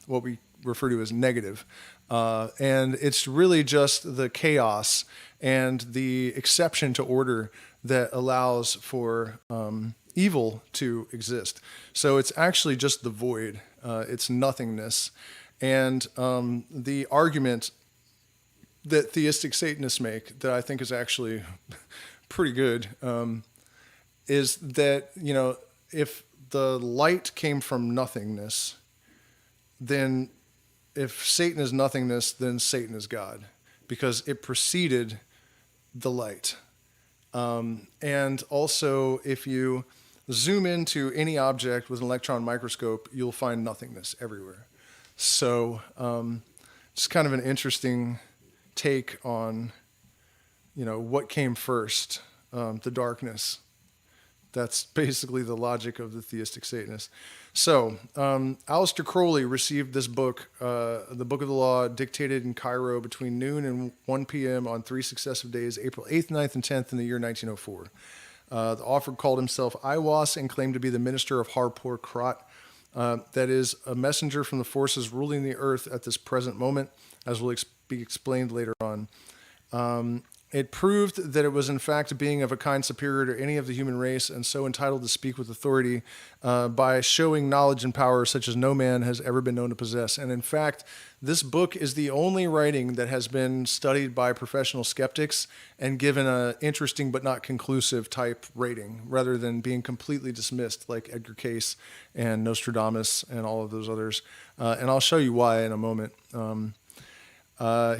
what we refer to as negative. And it's really just the chaos and the exception to order that allows for evil to exist. So it's actually just the void. It's nothingness. And the argument that theistic Satanists make that I think is actually pretty good is that, if the light came from nothingness, then if Satan is nothingness, then Satan is God, because it preceded the light. And also, if you zoom into any object with an electron microscope, you'll find nothingness everywhere. So it's kind of an interesting take on, what came first, the darkness. That's basically the logic of the theistic Satanists. So Aleister Crowley received this book, the Book of the Law, dictated in Cairo between noon and 1 p.m. on 3 successive days, April 8th, 9th, and 10th in the year 1904. The author called himself Iwas and claimed to be the minister of Harpur Krat. that is a messenger from the forces ruling the earth at this present moment, as will be explained later on. It proved that it was in fact a being of a kind superior to any of the human race, and so entitled to speak with authority by showing knowledge and power such as no man has ever been known to possess. And in fact, this book is the only writing that has been studied by professional skeptics and given an interesting but not conclusive type rating, rather than being completely dismissed like Edgar Cayce and Nostradamus and all of those others. And I'll show you why in a moment.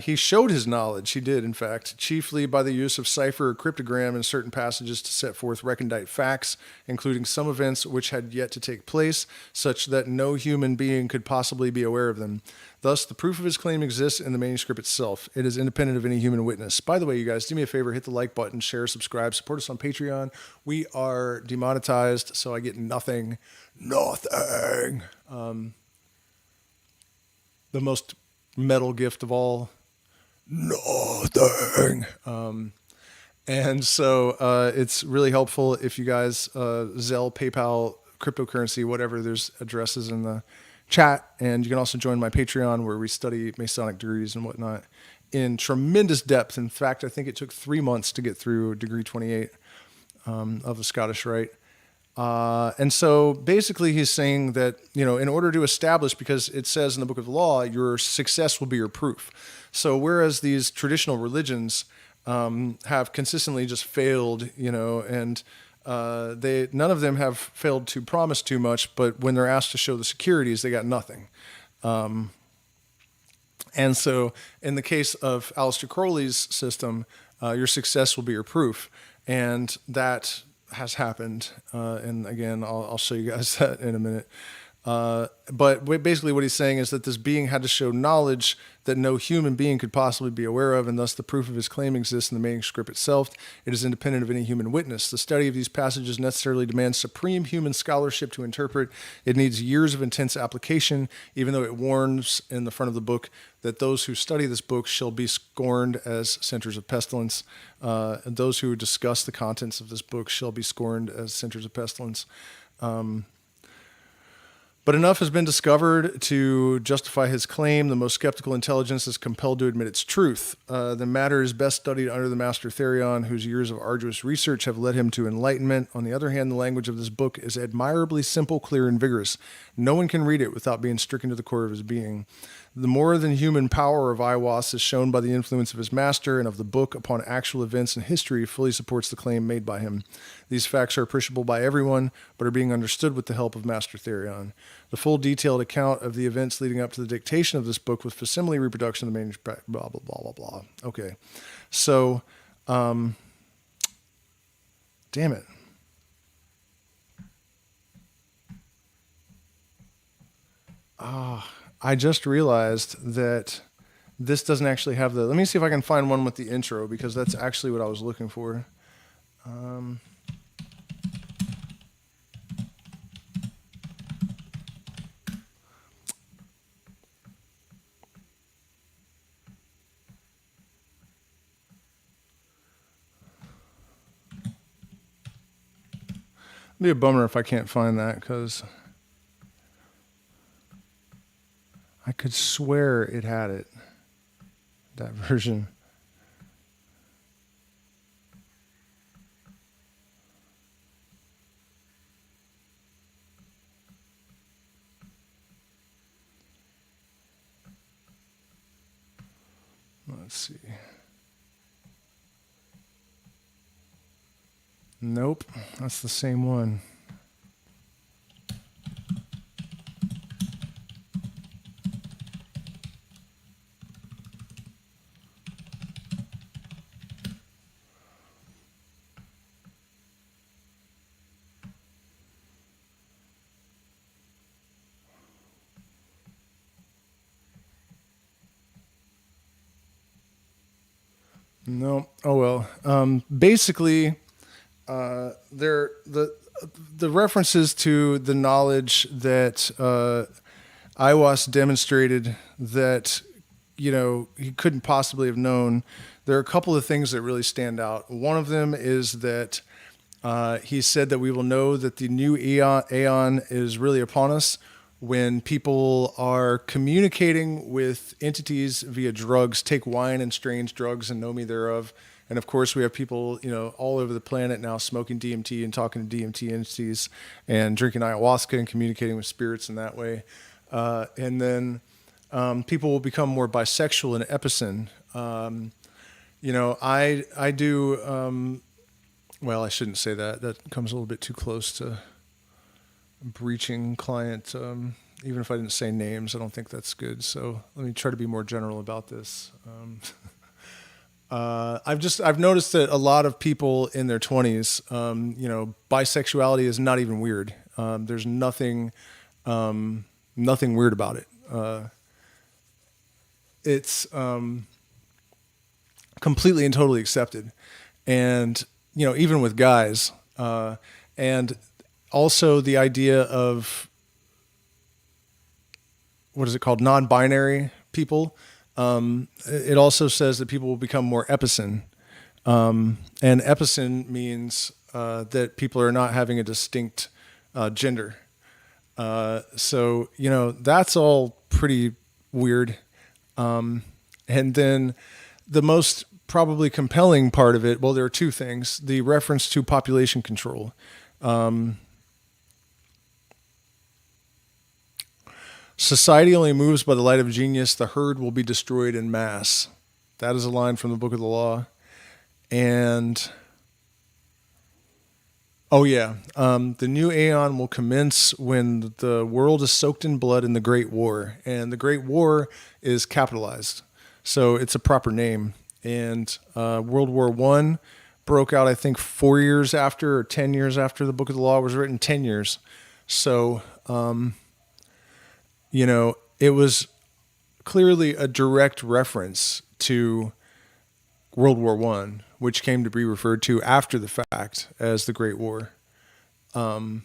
He showed his knowledge, he did, in fact, chiefly by the use of cipher or cryptogram in certain passages to set forth recondite facts, including some events which had yet to take place, such that no human being could possibly be aware of them. Thus, the proof of his claim exists in the manuscript itself. It is independent of any human witness. By the way, you guys, do me a favor, hit the like button, share, subscribe, support us on Patreon. We are demonetized, so I get nothing. Nothing. The most metal gift of all, nothing. And so it's really helpful if you guys Zelle, PayPal, cryptocurrency, whatever, there's addresses in the chat. And you can also join my Patreon, where we study Masonic degrees and whatnot in tremendous depth. In fact, I think it took 3 months to get through degree 28 of the Scottish Rite. And so basically he's saying that, in order to establish, because it says in the Book of the Law, your success will be your proof. So whereas these traditional religions have consistently just failed, and none of them have failed to promise too much, but when they're asked to show the securities, they got nothing. And so in the case of Aleister Crowley's system, your success will be your proof. And that has happened, and again, I'll show you guys that in a minute. But basically what he's saying is that this being had to show knowledge that no human being could possibly be aware of, and thus the proof of his claim exists in the manuscript itself. It is independent of any human witness. The study of these passages necessarily demands supreme human scholarship to interpret. It needs years of intense application, even though it warns in the front of the book that those who study this book shall be scorned as centers of pestilence. And those who discuss the contents of this book shall be scorned as centers of pestilence. But enough has been discovered to justify his claim. The most skeptical intelligence is compelled to admit its truth. The matter is best studied under the Master Therion, whose years of arduous research have led him to enlightenment. On the other hand, the language of this book is admirably simple, clear, and vigorous. No one can read it without being stricken to the core of his being. The more than human power of Aiwass is shown by the influence of his master and of the book upon actual events and history fully supports the claim made by him. These facts are appreciable by everyone, but are being understood with the help of Master Therion. The full detailed account of the events leading up to the dictation of this book with facsimile reproduction of the manuscript, blah, blah, blah, blah, blah. Okay. So, damn it. I just realized that this doesn't actually have let me see if I can find one with the intro, because that's actually what I was looking for. It'd be a bummer if I can't find that, because I could swear it had it, that version. Let's see. Nope, that's the same one. No. Oh well. Basically, the references to the knowledge that Aiwass demonstrated that he couldn't possibly have known. There are a couple of things that really stand out. One of them is that he said that we will know that the new aeon is really upon us when people are communicating with entities via drugs, take wine and strange drugs and know me thereof. And of course, we have people, all over the planet now smoking DMT and talking to DMT entities and drinking ayahuasca and communicating with spirits in that way. And then people will become more bisexual and epicene. I do, well, I shouldn't say that. That comes a little bit too close to breaching client. Even if I didn't say names, I don't think that's good. So let me try to be more general about this. I've noticed that a lot of people in their 20s, bisexuality is not even weird. There's nothing weird about it. It's completely and totally accepted. And, even with guys, and also the idea of, what is it called? Non-binary people. It also says that people will become more epicene. And epicene means that people are not having a distinct gender. So, that's all pretty weird. And then the most probably compelling part of it, well, there are two things. The reference to population control. Society only moves by the light of genius. The herd will be destroyed in mass. That is a line from the Book of the Law. And, the new aeon will commence when the world is soaked in blood in the Great War. And the Great War is capitalized. So it's a proper name. And World War I broke out, I think, 4 years after or 10 years after the Book of the Law was written, 10 years. So, it was clearly a direct reference to World War I, which came to be referred to after the fact as the Great War. And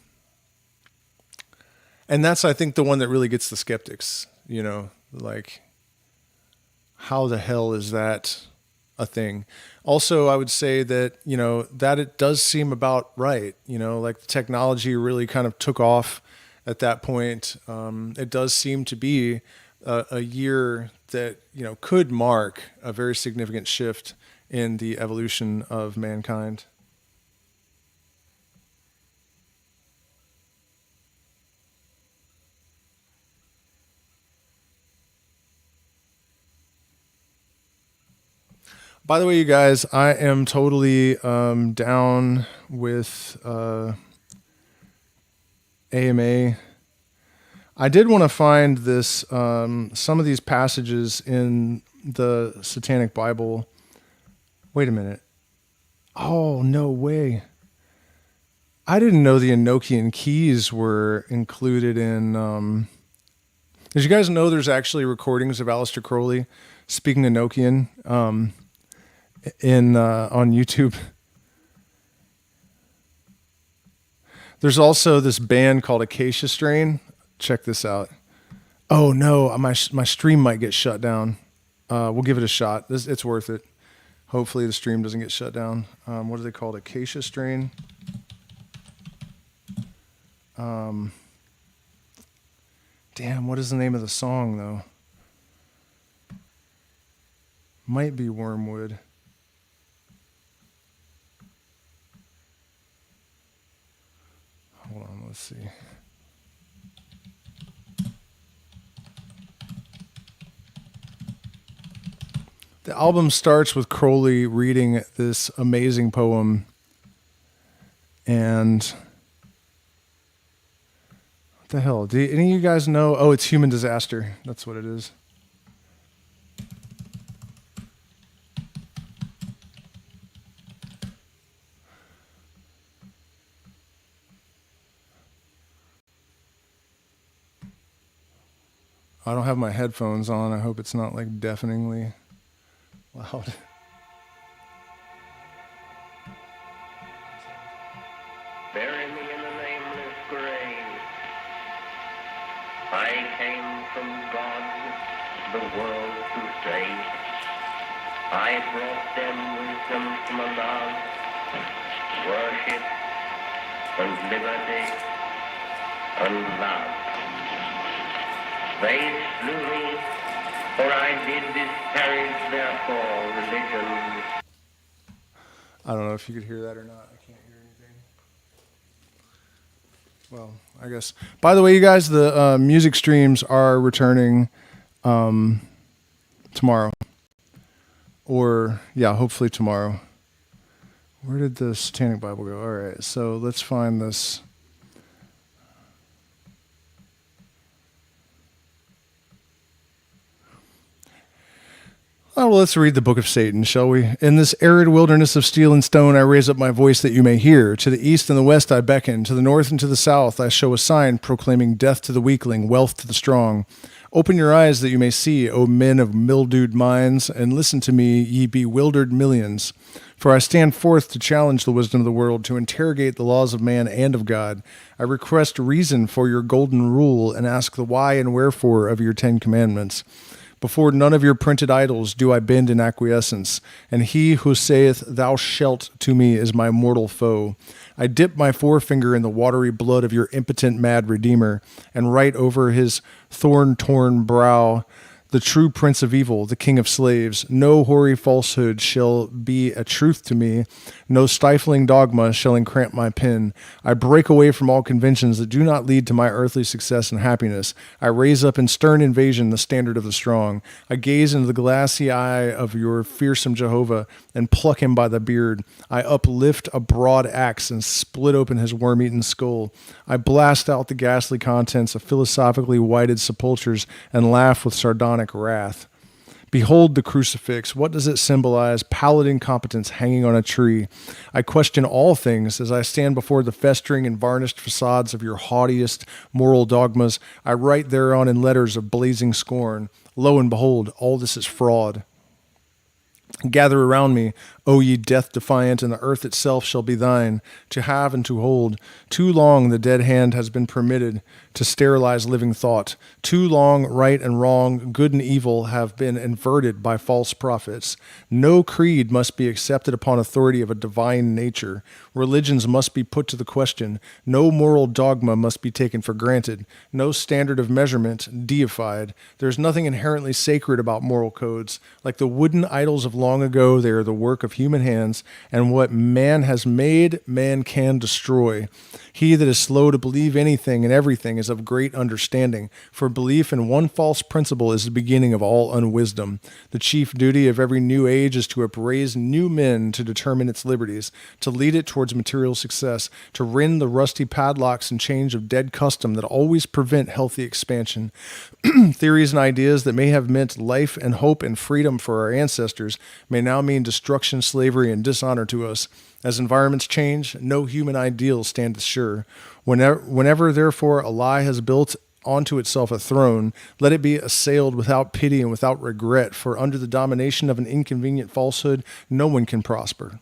that's, I think, the one that really gets the skeptics, like, how the hell is that a thing? Also, I would say that, that it does seem about right, like the technology really kind of took off at that point. It does seem to be a year that, could mark a very significant shift in the evolution of mankind. By the way, you guys, I am totally down with AMA. I did want to find this, some of these passages in the Satanic Bible. Wait a minute. Oh, no way. I didn't know the Enochian keys were included in... Did you guys know there's actually recordings of Aleister Crowley speaking Enochian on YouTube? There's also this band called Acacia Strain. Check this out. Oh no, my stream might get shut down. We'll give it a shot. It's worth it. Hopefully the stream doesn't get shut down. What are they called? Acacia Strain. Damn, what is the name of the song though? Might be Wormwood. Hold on, let's see. The album starts with Crowley reading this amazing poem, and what the hell? Do any of you guys know? Oh, it's Human Disaster. That's what it is. I don't have my headphones on. I hope it's not like deafeningly loud. Bury me in the nameless grave. I came from God, the world to save. I brought them wisdom from above, worship and liberty and love. They slew me, for I did disparage their poor religion. I don't know if you could hear that or not. I can't hear anything. Well, I guess. By the way, you guys, the music streams are returning tomorrow. Or, yeah, hopefully tomorrow. Where did the Satanic Bible go? All right, so let's find this. Oh, well, let's read the book of Satan, shall we? In this arid wilderness of steel and stone, I raise up my voice that you may hear. To the east and the west I beckon. To the north and to the south I show a sign proclaiming death to the weakling, wealth to the strong. Open your eyes that you may see, O men of mildewed minds, and listen to me, ye bewildered millions. For I stand forth to challenge the wisdom of the world, to interrogate the laws of man and of God. I request reason for your golden rule, and ask the why and wherefore of your 10 commandments. Before none of your printed idols do I bend in acquiescence, and he who saith, Thou shalt to me, is my mortal foe. I dip my forefinger in the watery blood of your impotent mad Redeemer, and write over his thorn-torn brow, the true prince of evil, the king of slaves. No hoary falsehood shall be a truth to me. No stifling dogma shall encramp my pen. I break away from all conventions that do not lead to my earthly success and happiness. I raise up in stern invasion the standard of the strong. I gaze into the glassy eye of your fearsome Jehovah and pluck him by the beard. I uplift a broad axe and split open his worm-eaten skull. I blast out the ghastly contents of philosophically whited sepulchres and laugh with sardonic wrath. Behold the crucifix. What does it symbolize? Pallid incompetence hanging on a tree. I question all things as I stand before the festering and varnished facades of your haughtiest moral dogmas. I write thereon in letters of blazing scorn. Lo and behold, all this is fraud. Gather around me, O ye death-defiant, and the earth itself shall be thine, to have and to hold. Too long the dead hand has been permitted to sterilize living thought. Too long right and wrong, good and evil have been inverted by false prophets. No creed must be accepted upon authority of a divine nature. Religions must be put to the question. No moral dogma must be taken for granted. No standard of measurement deified. There is nothing inherently sacred about moral codes. Like the wooden idols of long ago, they are the work of human hands, and what man has made, man can destroy. He that is slow to believe anything and everything is of great understanding, for belief in one false principle is the beginning of all unwisdom. The chief duty of every new age is to upraise new men to determine its liberties, to lead it towards material success, to rend the rusty padlocks and chains of dead custom that always prevent healthy expansion. Theories and ideas that may have meant life and hope and freedom for our ancestors may now mean destruction, slavery, and dishonor to us. As environments change, no human ideal standeth sure. Whenever, therefore, a lie has built onto itself a throne, let it be assailed without pity and without regret, for under the domination of an inconvenient falsehood, no one can prosper.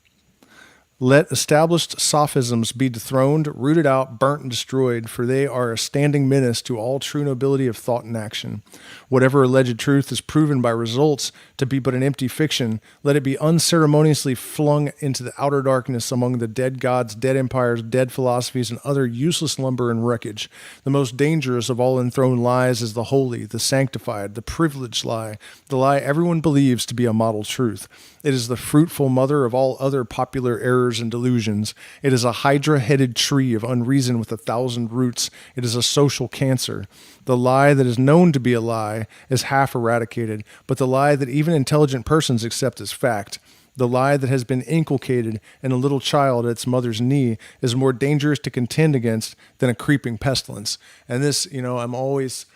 Let established sophisms be dethroned, rooted out, burnt, and destroyed, for they are a standing menace to all true nobility of thought and action. Whatever alleged truth is proven by results to be but an empty fiction, let it be unceremoniously flung into the outer darkness among the dead gods, dead empires, dead philosophies, and other useless lumber and wreckage. The most dangerous of all enthroned lies is the holy, the sanctified, the privileged lie, the lie everyone believes to be a model truth. It is the fruitful mother of all other popular errors and delusions. It is a hydra-headed tree of unreason with 1,000 roots. It is a social cancer. The lie that is known to be a lie is half eradicated, but the lie that even intelligent persons accept as fact, the lie that has been inculcated in a little child at its mother's knee, is more dangerous to contend against than a creeping pestilence. And this, I'm always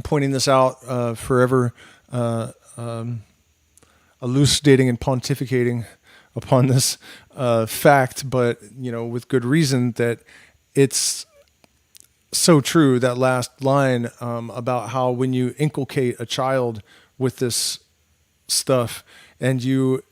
pointing this out forever, elucidating and pontificating upon this fact, but with good reason, that it's so true, that last line about how when you inculcate a child with this stuff and you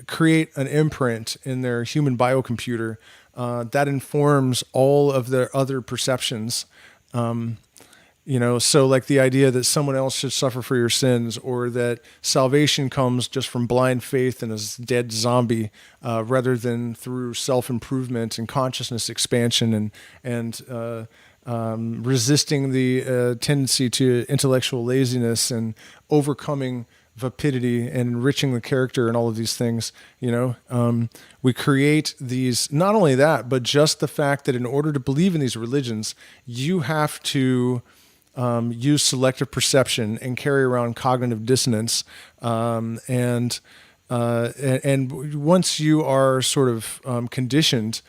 create an imprint in their human biocomputer, that informs all of their other perceptions. So like the idea that someone else should suffer for your sins, or that salvation comes just from blind faith in a dead zombie, rather than through self-improvement and consciousness expansion and resisting the tendency to intellectual laziness and overcoming vapidity and enriching the character and all of these things. We create these, not only that, but just the fact that in order to believe in these religions, you have to use selective perception and carry around cognitive dissonance. And once you are sort of conditioned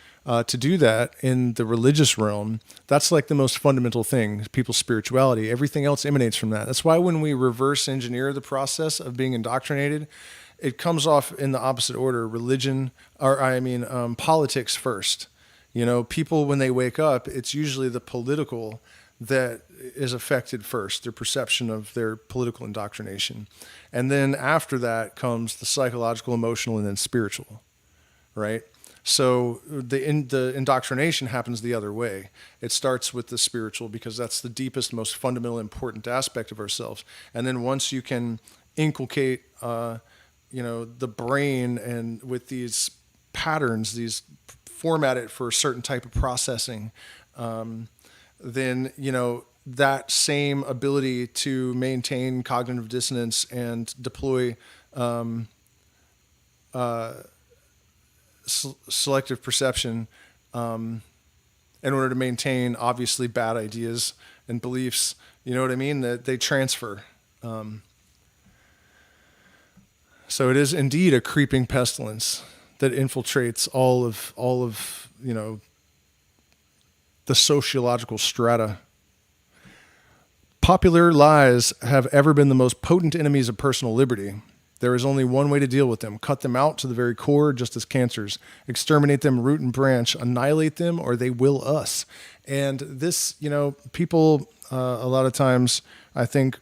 to do that in the religious realm, that's like the most fundamental thing, people's spirituality. Everything else emanates from that. That's why when we reverse engineer the process of being indoctrinated, it comes off in the opposite order: politics first. People, when they wake up, it's usually the political that is affected first, their perception of their political indoctrination. And then after that comes the psychological, emotional, and then spiritual, right? So the indoctrination happens the other way. It starts with the spiritual because that's the deepest, most fundamental, important aspect of ourselves. And then once you can inculcate, the brain and with these patterns, these format it for a certain type of processing, then, that same ability to maintain cognitive dissonance and deploy selective perception in order to maintain obviously bad ideas and beliefs, that they transfer. So it is indeed a creeping pestilence that infiltrates all of the sociological strata. Popular lies have ever been the most potent enemies of personal liberty. There is only one way to deal with them: cut them out to the very core, just as cancers. Exterminate them root and branch, annihilate them, or they will us. And this, people a lot of times, I think,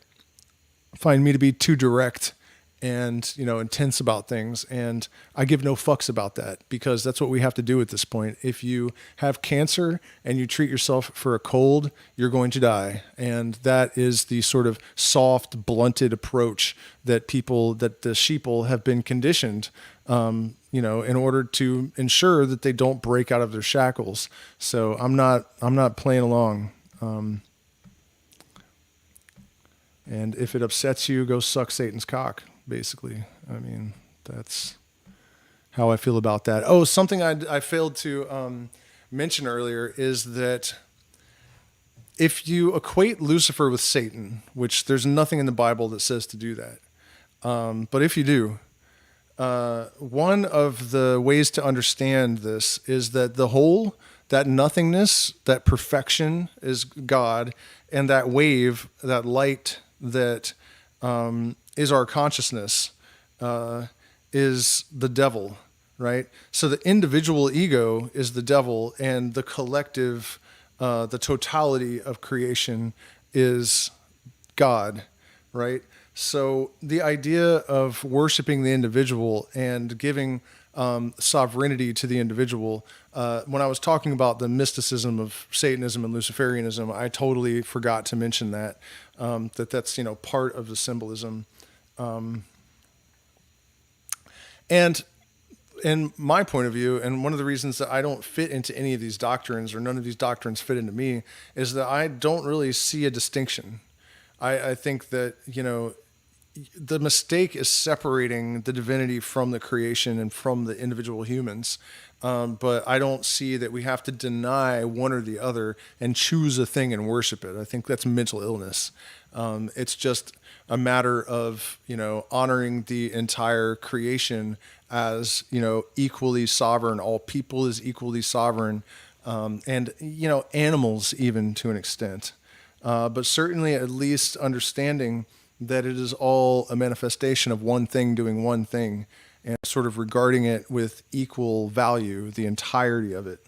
find me to be too direct and, intense about things. And I give no fucks about that because that's what we have to do at this point. If you have cancer and you treat yourself for a cold, you're going to die. And that is the sort of soft, blunted approach that the sheeple have been conditioned, in order to ensure that they don't break out of their shackles. So I'm not playing along. And if it upsets you, go suck Satan's cock. Basically, that's how I feel about that. Oh, something I failed to mention earlier is that if you equate Lucifer with Satan, which there's nothing in the Bible that says to do that, but if you do, one of the ways to understand this is that the whole, that nothingness, that perfection is God, and that wave, that light that is our consciousness, is the devil, right? So the individual ego is the devil, and the collective, the totality of creation is God, right? So the idea of worshiping the individual and giving sovereignty to the individual, when I was talking about the mysticism of Satanism and Luciferianism, I totally forgot to mention that, that's part of the symbolism. And in my point of view, and one of the reasons that I don't fit into any of these doctrines, or none of these doctrines fit into me, is that I don't really see a distinction. I think that, the mistake is separating the divinity from the creation and from the individual humans. But I don't see that we have to deny one or the other and choose a thing and worship it. I think that's mental illness. It's just a matter of, honoring the entire creation as, equally sovereign. All people is equally sovereign. And, animals even to an extent. But certainly at least understanding that it is all a manifestation of one thing doing one thing, and sort of regarding it with equal value, the entirety of it.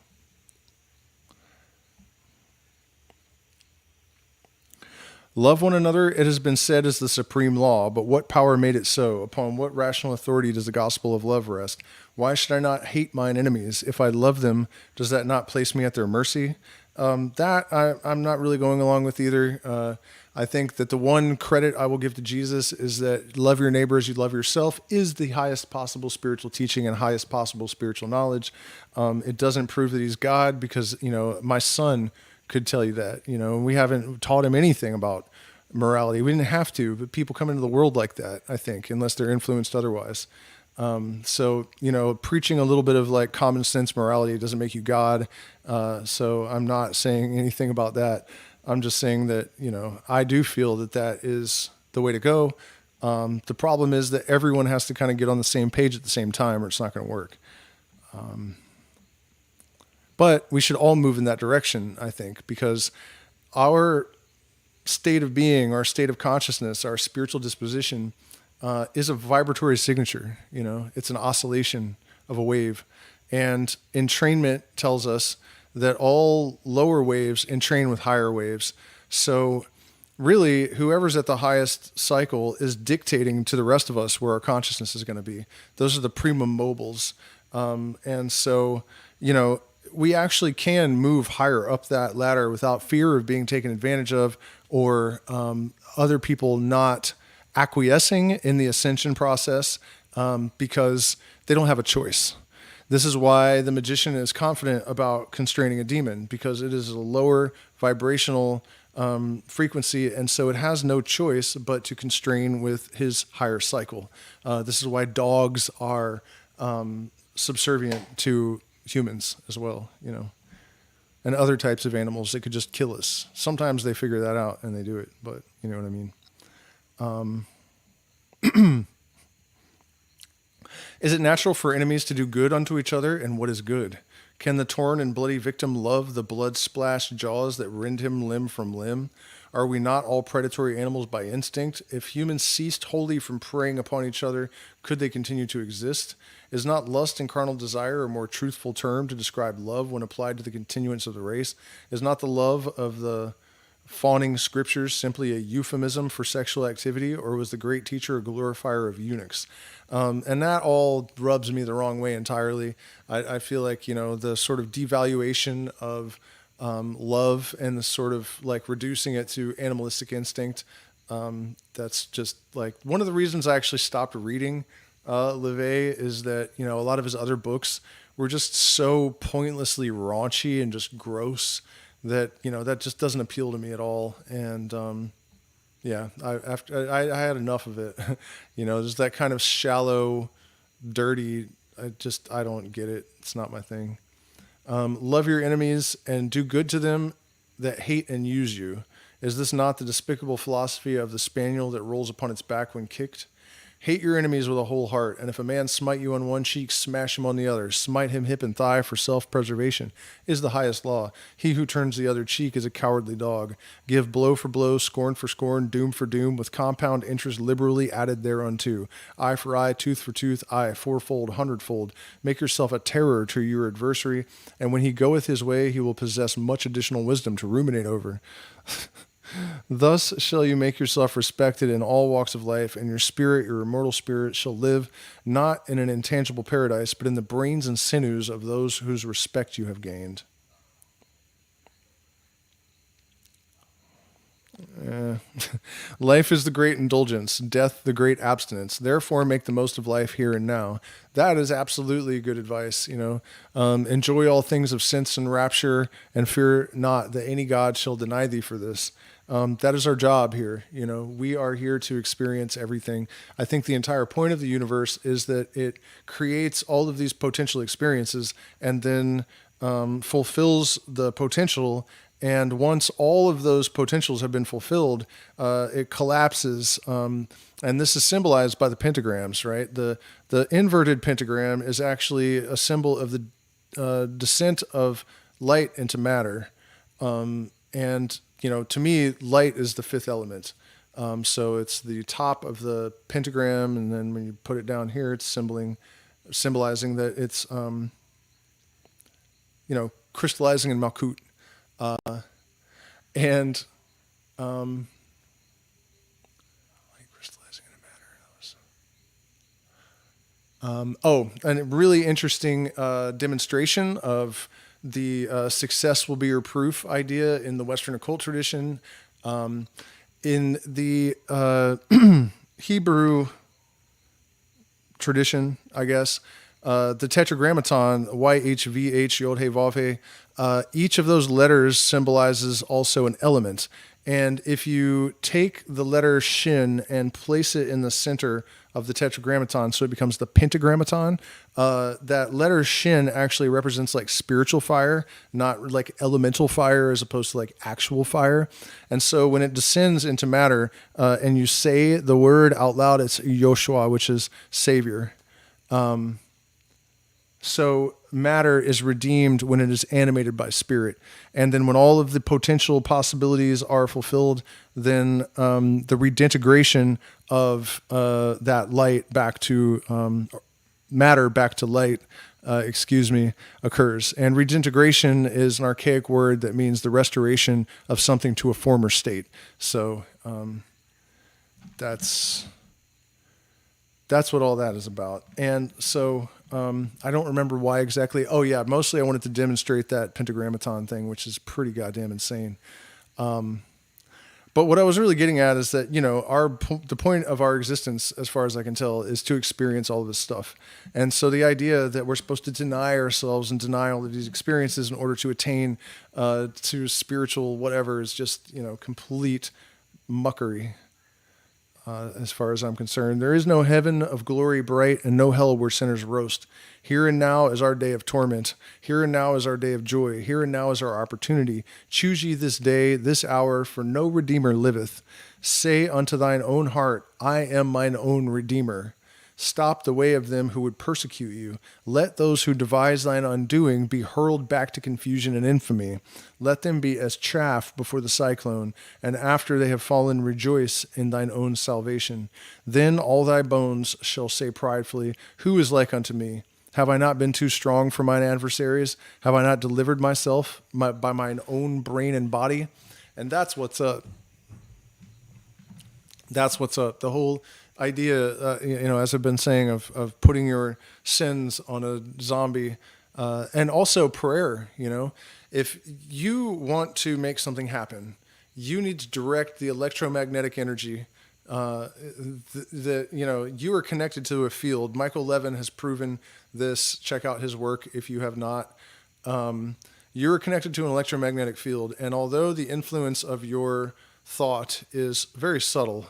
Love one another, it has been said, is the supreme law, but what power made it so? Upon what rational authority does the gospel of love rest? Why should I not hate mine enemies? If I love them, does that not place me at their mercy? I'm not really going along with either. I think that the one credit I will give to Jesus is that love your neighbor as you love yourself is the highest possible spiritual teaching and highest possible spiritual knowledge. It doesn't prove that he's God because, my son could tell you that. We haven't taught him anything about morality. We didn't have to, but people come into the world like that, I think, unless they're influenced otherwise. So, preaching a little bit of like common sense morality doesn't make you God. So I'm not saying anything about that. I'm just saying that, I do feel that that is the way to go. The problem is that everyone has to kind of get on the same page at the same time or it's not going to work. But we should all move in that direction, I think, because our state of being, our state of consciousness, our spiritual disposition is a vibratory signature. It's an oscillation of a wave. And entrainment tells us that all lower waves entrain with higher waves. So really, whoever's at the highest cycle is dictating to the rest of us where our consciousness is going to be. Those are the primum mobiles. And so, we actually can move higher up that ladder without fear of being taken advantage of or other people not acquiescing in the ascension process because they don't have a choice. This is why the magician is confident about constraining a demon, because it is a lower vibrational frequency, and so it has no choice but to constrain with his higher cycle. This is why dogs are subservient to humans as well, and other types of animals that could just kill us. Sometimes they figure that out and they do it, but you know what I mean? Is it natural for enemies to do good unto each other? And what is good? Can the torn and bloody victim love the blood-splashed jaws that rend him limb from limb? Are we not all predatory animals by instinct? If humans ceased wholly from preying upon each other, could they continue to exist? Is not lust and carnal desire a more truthful term to describe love when applied to the continuance of the race? Is not the love of the fawning scriptures simply a euphemism for sexual activity, or was the great teacher a glorifier of eunuchs? And that all rubs me the wrong way entirely. I feel like, the sort of devaluation of love and the sort of like reducing it to animalistic instinct. That's just like one of the reasons I actually stopped reading Lavey is that, a lot of his other books were just so pointlessly raunchy and just gross that, that just doesn't appeal to me at all. And I had enough of it. Just that kind of shallow, dirty, I don't get it. It's not my thing. Love your enemies and do good to them that hate and use you. Is this not the despicable philosophy of the spaniel that rolls upon its back when kicked? Hate your enemies with a whole heart, and if a man smite you on one cheek, smash him on the other. Smite him hip and thigh for self-preservation is the highest law. He who turns the other cheek is a cowardly dog. Give blow for blow, scorn for scorn, doom for doom, with compound interest liberally added thereunto. Eye for eye, tooth for tooth, eye, fourfold, hundredfold. Make yourself a terror to your adversary, and when he goeth his way, he will possess much additional wisdom to ruminate over. Thus shall you make yourself respected in all walks of life, and your spirit, your immortal spirit, shall live not in an intangible paradise, but in the brains and sinews of those whose respect you have gained. Life is the great indulgence, death the great abstinence. Therefore, make the most of life here and now. That is absolutely good advice. Enjoy all things of sense and rapture, and fear not that any God shall deny thee for this. That is our job here. We are here to experience everything. I think the entire point of the universe is that it creates all of these potential experiences and then fulfills the potential. And once all of those potentials have been fulfilled, it collapses. And this is symbolized by the pentagrams, right? The inverted pentagram is actually a symbol of the descent of light into matter. And to me, light is the fifth element. So it's the top of the pentagram, and then when you put it down here, it's symbolizing that it's, crystallizing in Malkut. Crystallizing in matter. And a really interesting demonstration of the success will be your proof idea in the Western occult tradition. In the Hebrew tradition, I guess, the tetragrammaton, YHVH Yod He Vav He, each of those letters symbolizes also an element. And if you take the letter shin and place it in the center of the tetragrammaton, so it becomes the pentagrammaton, that letter shin actually represents like spiritual fire, not like elemental fire as opposed to like actual fire. And so when it descends into matter and you say the word out loud, it's Yoshua, which is Savior. So matter is redeemed when it is animated by spirit. And then when all of the potential possibilities are fulfilled, then the redintegration of that light back to matter back to light, occurs. And redintegration is an archaic word that means the restoration of something to a former state. So that's what all that is about. And so I don't remember why exactly. Oh yeah, mostly I wanted to demonstrate that pentagrammaton thing, which is pretty goddamn insane. But what I was really getting at is that, you know, the point of our existence, as far as I can tell, is to experience all of this stuff. And so the idea that we're supposed to deny ourselves and deny all of these experiences in order to attain to spiritual whatever is just, you know, complete muckery. As far as I'm concerned, there is no heaven of glory bright and no hell where sinners roast. Here and now is our day of torment. Here and now is our day of joy. Here and now is our opportunity. Choose ye this day, this hour, for no redeemer liveth. Say unto thine own heart, I am mine own redeemer. Stop the way of them who would persecute you. Let those who devise thine undoing be hurled back to confusion and infamy. Let them be as chaff before the cyclone, and after they have fallen rejoice in thine own salvation. Then all thy bones shall say pridefully, Who is like unto me? Have I not been too strong for mine adversaries? Have I not delivered myself by mine own brain and body? And that's what's up. That's what's up. The whole idea, you know, as I've been saying, of putting your sins on a zombie, and also prayer. You know, if you want to make something happen, you need to direct the electromagnetic energy. You know, you are connected to a field. Michael Levin has proven this. Check out his work if you have not. You're connected to an electromagnetic field, and although the influence of your thought is very subtle,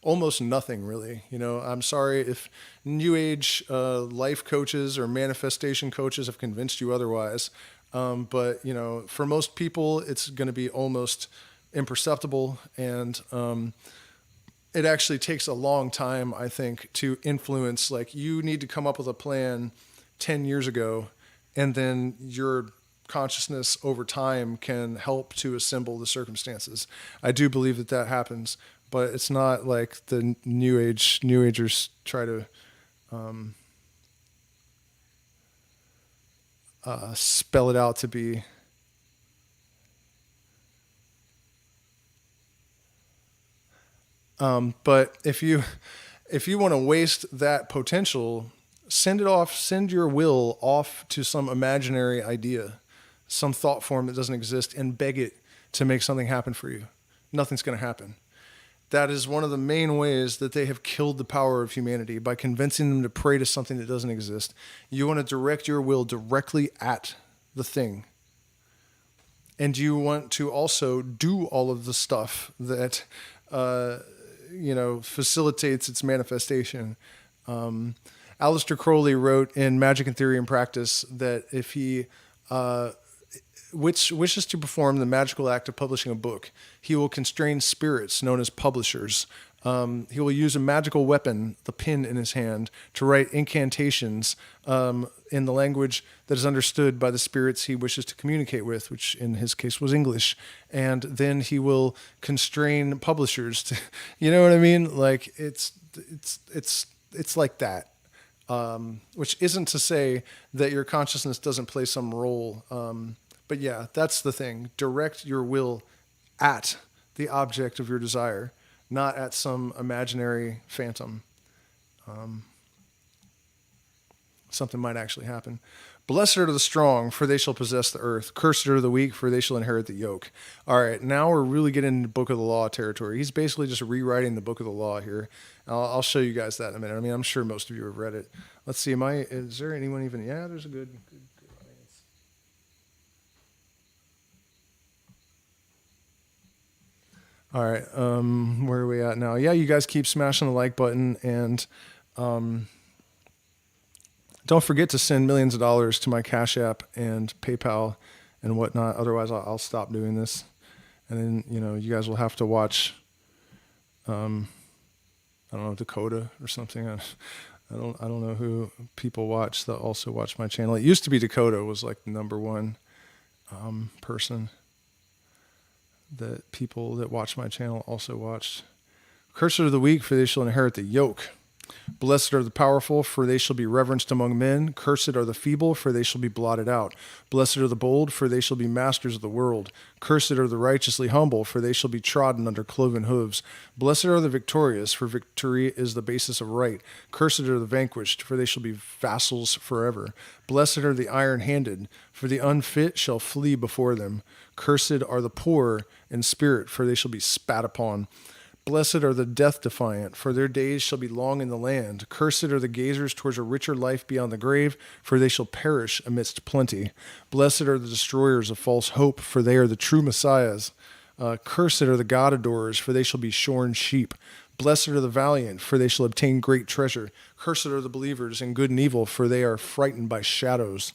almost nothing really. You know, I'm sorry if New Age life coaches or manifestation coaches have convinced you otherwise, but you know, for most people, it's going to be almost imperceptible, and it actually takes a long time, I think, to influence. Like, you need to come up with a plan 10 years ago, and then your consciousness over time can help to assemble the circumstances. I do believe that that happens, but it's not like the New Agers try to spell it out to be. But if you want to waste that potential, send your will off to some imaginary idea, some thought form that doesn't exist, and beg it to make something happen for you. Nothing's going to happen. That is one of the main ways that they have killed the power of humanity, by convincing them to pray to something that doesn't exist. You want to direct your will directly at the thing. And you want to also do all of the stuff that, you know, facilitates its manifestation. Aleister Crowley wrote in Magic and Theory and Practice that if he which wishes to perform the magical act of publishing a book, he will constrain spirits known as publishers. He will use a magical weapon, the pen in his hand, to write incantations in the language that is understood by the spirits he wishes to communicate with, which in his case was English. And then he will constrain publishers to, you know what I mean? Like, it's like that. Which isn't to say that your consciousness doesn't play some role. But yeah, that's the thing. Direct your will at the object of your desire, not at some imaginary phantom. Something might actually happen. Blessed are the strong, for they shall possess the earth. Cursed are the weak, for they shall inherit the yoke. All right, now we're really getting into Book of the Law territory. He's basically just rewriting the Book of the Law here. I'll show you guys that in a minute. I mean, I'm sure most of you have read it. Let's see, is there anyone even? Yeah, there's a good audience. All right. Where are we at now? Yeah, you guys keep smashing the like button, and don't forget to send millions of dollars to my Cash App and PayPal and whatnot. Otherwise, I'll stop doing this. And then, you guys will have to watch, I don't know, Dakota or something. I don't know who people watch that also watch my channel. It used to be Dakota was like the number one person that people that watch my channel also watched. Cursed are the weak, for they shall inherit the yoke. Blessed are the powerful, for they shall be reverenced among men. Cursed are the feeble, for they shall be blotted out. Blessed are the bold, for they shall be masters of the world. Cursed are the righteously humble, for they shall be trodden under cloven hooves. Blessed are the victorious, for victory is the basis of right. Cursed are the vanquished, for they shall be vassals forever. Blessed are the iron-handed, for the unfit shall flee before them. Cursed are the poor in spirit, for they shall be spat upon. Blessed are the death-defiant, for their days shall be long in the land. Cursed are the gazers towards a richer life beyond the grave, for they shall perish amidst plenty. Blessed are the destroyers of false hope, for they are the true messiahs. Cursed are the God-adorers, for they shall be shorn sheep. Blessed are the valiant, for they shall obtain great treasure. Cursed are the believers in good and evil, for they are frightened by shadows.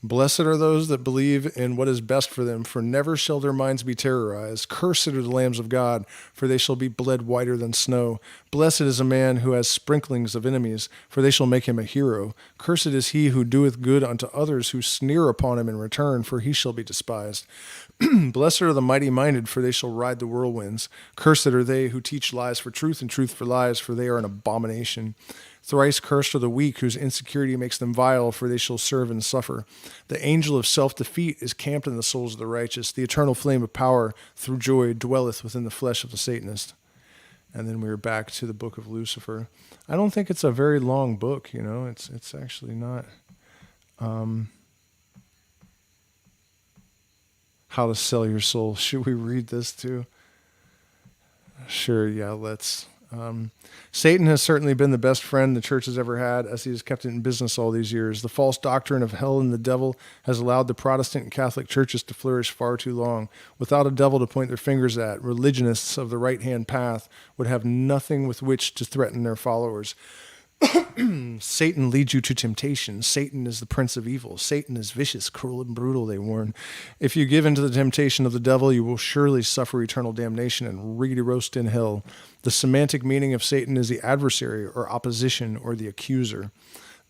Blessed are those that believe in what is best for them, for never shall their minds be terrorized. Cursed are the lambs of God, for they shall be bled whiter than snow. Blessed is a man who has sprinklings of enemies, for they shall make him a hero. Cursed is he who doeth good unto others, who sneer upon him in return, for he shall be despised. Blessed are the mighty-minded, for they shall ride the whirlwinds. Cursed are they who teach lies for truth and truth for lies, for they are an abomination. Thrice cursed are the weak, whose insecurity makes them vile, for they shall serve and suffer. The angel of self-defeat is camped in the souls of the righteous. The eternal flame of power, through joy, dwelleth within the flesh of the Satanist. And then we are back to the book of Lucifer. I don't think it's a very long book, It's actually not. How to Sell Your Soul. Should we read this too? Sure, yeah, let's. Satan has certainly been the best friend the church has ever had, as he has kept it in business all these years. The false doctrine of hell and the devil has allowed the Protestant and Catholic churches to flourish far too long. Without a devil to point their fingers at, religionists of the right-hand path would have nothing with which to threaten their followers. Satan leads you to temptation. Satan is the prince of evil. Satan is vicious, cruel, and brutal, they warn. If you give in to the temptation of the devil, you will surely suffer eternal damnation and riggedy roast in hell. The semantic meaning of Satan is the adversary, or opposition, or the accuser.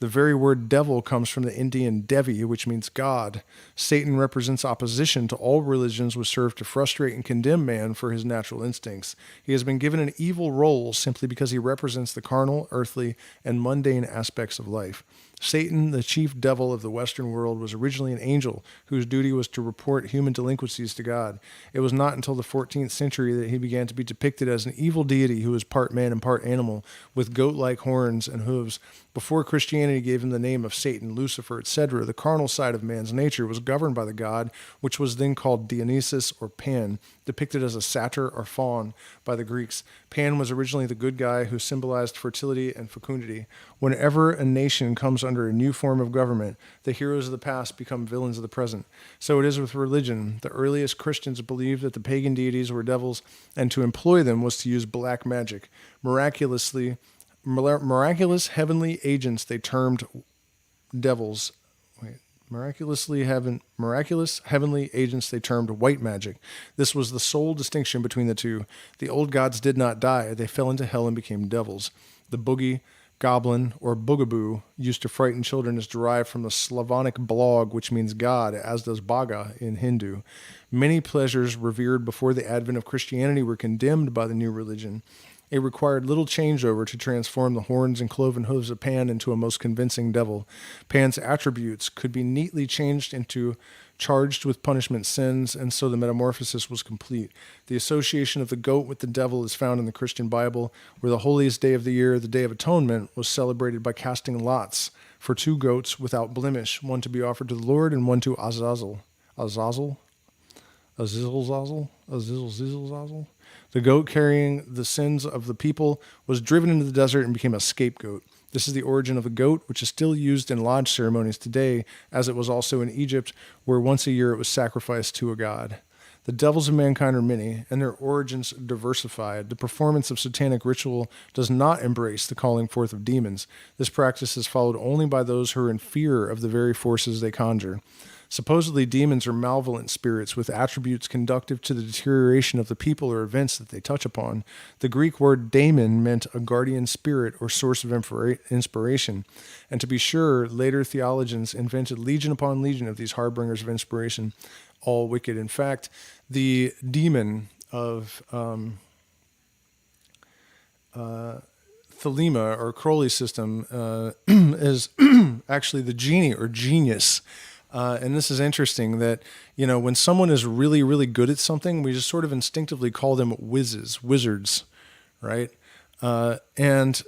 The very word devil comes from the Indian Devi, which means God. Satan represents opposition to all religions which serve to frustrate and condemn man for his natural instincts. He has been given an evil role simply because he represents the carnal, earthly, and mundane aspects of life. Satan, the chief devil of the Western world, was originally an angel whose duty was to report human delinquencies to God. It was not until the 14th century that he began to be depicted as an evil deity who was part man and part animal, with goat-like horns and hooves. Before Christianity gave him the name of Satan, Lucifer, etc., the carnal side of man's nature was governed by the god, which was then called Dionysus or Pan, depicted as a satyr or faun by the Greeks. Pan was originally the good guy who symbolized fertility and fecundity. Whenever a nation comes under a new form of government, the heroes of the past become villains of the present. So it is with religion. The earliest Christians believed that the pagan deities were devils, and to employ them was to use black magic. Miraculous heavenly agents they termed devils. Miraculous heavenly agents they termed white magic. This was the sole distinction between the two. The old gods did not die. They fell into hell and became devils. The boogie, goblin, or boogaboo, used to frighten children, is derived from the Slavonic blog, which means God, as does Baga in Hindu. Many pleasures revered before the advent of Christianity were condemned by the new religion. It required little changeover to transform the horns and cloven hooves of Pan into a most convincing devil. Pan's attributes could be neatly changed into charged with punishment sins, and so the metamorphosis was complete. The association of the goat with the devil is found in the Christian Bible, where the holiest day of the year, the Day of Atonement, was celebrated by casting lots for 2 goats without blemish, one to be offered to the Lord and one to Azazel. The goat carrying the sins of the people was driven into the desert and became a scapegoat. This is the origin of the goat, which is still used in lodge ceremonies today, as it was also in Egypt, where once a year it was sacrificed to a god. The devils of mankind are many, and their origins diversified. The performance of satanic ritual does not embrace the calling forth of demons. This practice is followed only by those who are in fear of the very forces they conjure. Supposedly, demons are malevolent spirits with attributes conducive to the deterioration of the people or events that they touch upon. The Greek word daemon meant a guardian spirit or source of inspiration. And to be sure, later theologians invented legion upon legion of these harbingers of inspiration, all wicked. In fact, the demon of thelema or Crowley system is actually the genie or genius. And this is interesting that, when someone is really, really good at something, we just sort of instinctively call them wizards, right? And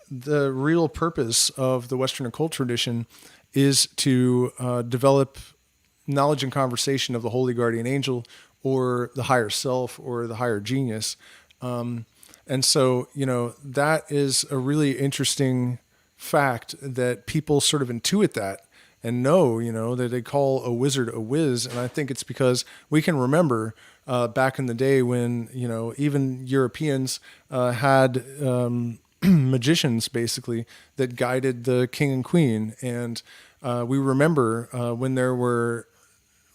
the real purpose of the Western occult tradition is to develop knowledge and conversation of the holy guardian angel or the higher self or the higher genius. And so, that is a really interesting fact that people sort of intuit that and know, that they call a wizard a whiz. And I think it's because we can remember back in the day when, even Europeans had magicians, basically, that guided the king and queen. And we remember when there were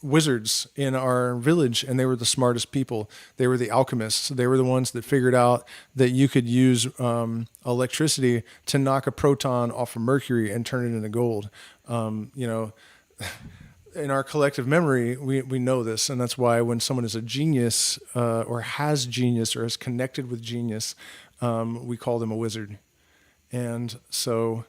wizards in our village, and they were the smartest people. They were the alchemists. They were the ones that figured out that you could use electricity to knock a proton off of mercury and turn it into gold. In our collective memory, we know this, and that's why when someone is a genius or has genius or is connected with genius, we call them a wizard. And so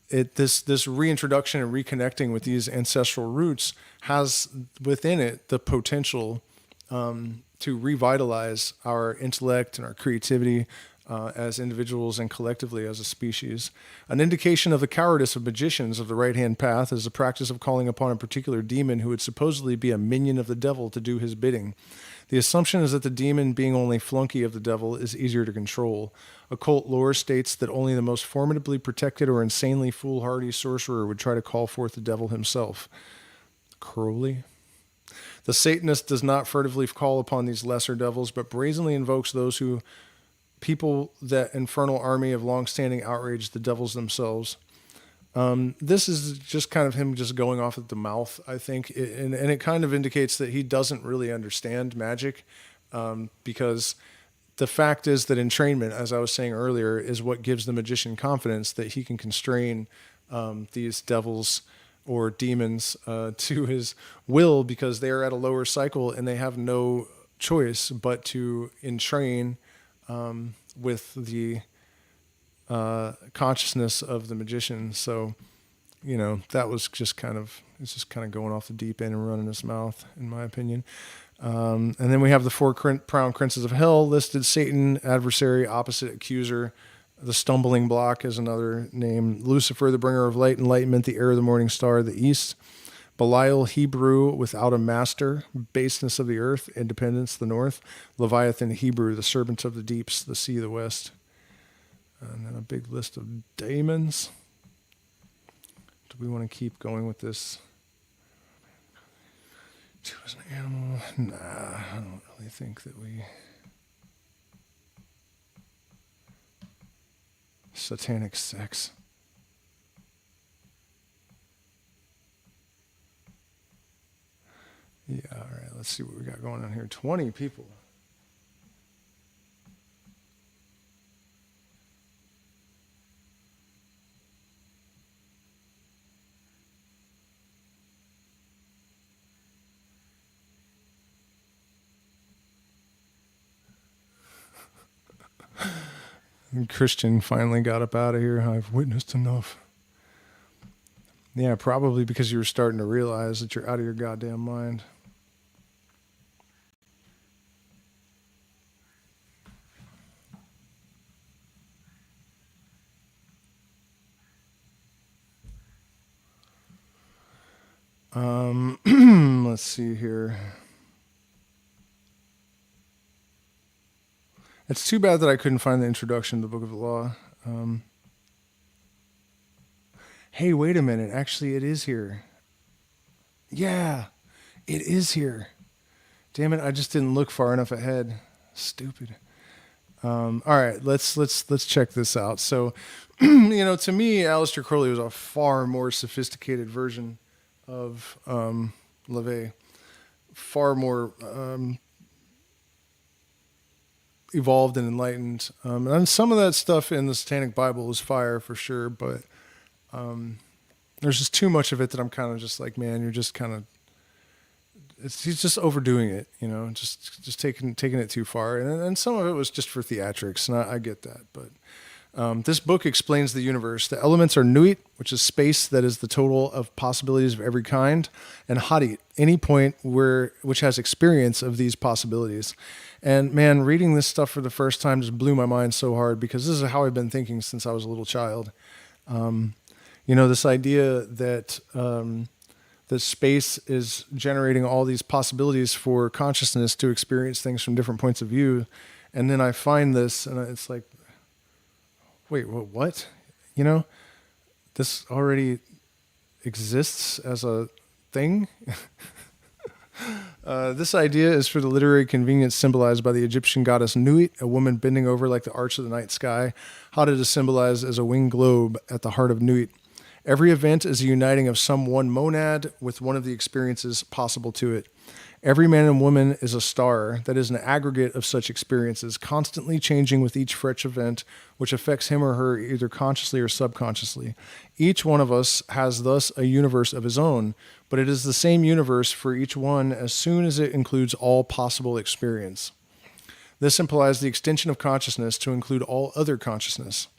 this reintroduction and reconnecting with these ancestral roots has within it the potential to revitalize our intellect and our creativity as individuals and collectively as a species. An indication of the cowardice of magicians of the right-hand path is the practice of calling upon a particular demon who would supposedly be a minion of the devil to do his bidding. The assumption is that the demon, being only flunky of the devil, is easier to control. Occult lore states that only the most formidably protected or insanely foolhardy sorcerer would try to call forth the devil himself. Crowley? The Satanist does not furtively call upon these lesser devils, but brazenly invokes those people that infernal army of long-standing outrage, the devils themselves. This is just kind of him just going off at the mouth, I think. And it kind of indicates that he doesn't really understand magic, because the fact is that entrainment, as I was saying earlier, is what gives the magician confidence that he can constrain these devils or demons to his will, because they are at a lower cycle and they have no choice but to entrain with the consciousness of the magician. So, that was just kind of going off the deep end and running his mouth, in my opinion. And then we have the four proud princes of hell listed: Satan, adversary, opposite, accuser. The stumbling block is another name. Lucifer, the bringer of light, enlightenment, the heir of the morning star, the east. Belial, Hebrew, without a master, baseness of the earth, independence, the north. Leviathan, Hebrew, the serpent of the deeps, the sea, the west. And then a big list of daemons. Do we want to keep going with this? Choose an animal. Nah, I don't really think that we... Satanic sex. Yeah, all right, let's see what we got going on here. 20 people. Christian finally got up out of here. I've witnessed enough. Yeah, probably because you were starting to realize that you're out of your goddamn mind. Let's see here. It's too bad that I couldn't find the introduction to the Book of the Law. Hey, wait a minute. Actually, it is here. Yeah, it is here. Damn it! I just didn't look far enough ahead. Stupid. All right, let's check this out. So, to me, Aleister Crowley was a far more sophisticated version of LaVey, far more evolved and enlightened. And some of that stuff in the Satanic Bible is fire for sure, but there's just too much of it that I'm kind of just like, man, you're just kind of, he's just overdoing it, just taking it too far. And some of it was just for theatrics, and I get that. But this book explains the universe. The elements are nuit, which is space that is the total of possibilities of every kind, and hadit, any point which has experience of these possibilities. And man, reading this stuff for the first time just blew my mind so hard, because this is how I've been thinking since I was a little child. This idea that that space is generating all these possibilities for consciousness to experience things from different points of view. And then I find this, and it's like, wait, what? This already exists as a thing? This idea is for the literary convenience symbolized by the Egyptian goddess Nuit, a woman bending over like the arch of the night sky. Hadit is symbolized as a winged globe at the heart of Nuit. Every event is a uniting of some one monad with one of the experiences possible to it. Every man and woman is a star that is an aggregate of such experiences, constantly changing with each fresh event, which affects him or her either consciously or subconsciously. Each one of us has thus a universe of his own, but it is the same universe for each one as soon as it includes all possible experience. This implies the extension of consciousness to include all other consciousness.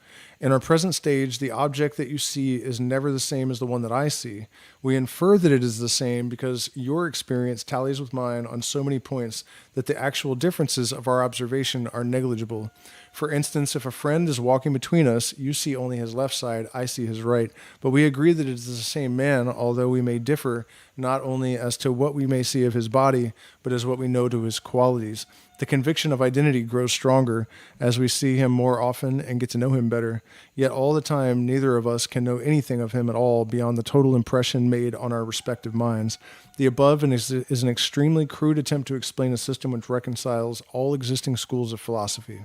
In our present stage, the object that you see is never the same as the one that I see. We infer that it is the same because your experience tallies with mine on so many points that the actual differences of our observation are negligible. For instance, if a friend is walking between us, you see only his left side, I see his right. But we agree that it is the same man, although we may differ not only as to what we may see of his body, but as what we know to his qualities. The conviction of identity grows stronger as we see him more often and get to know him better. Yet all the time, neither of us can know anything of him at all beyond the total impression made on our respective minds. The above is an extremely crude attempt to explain a system which reconciles all existing schools of philosophy.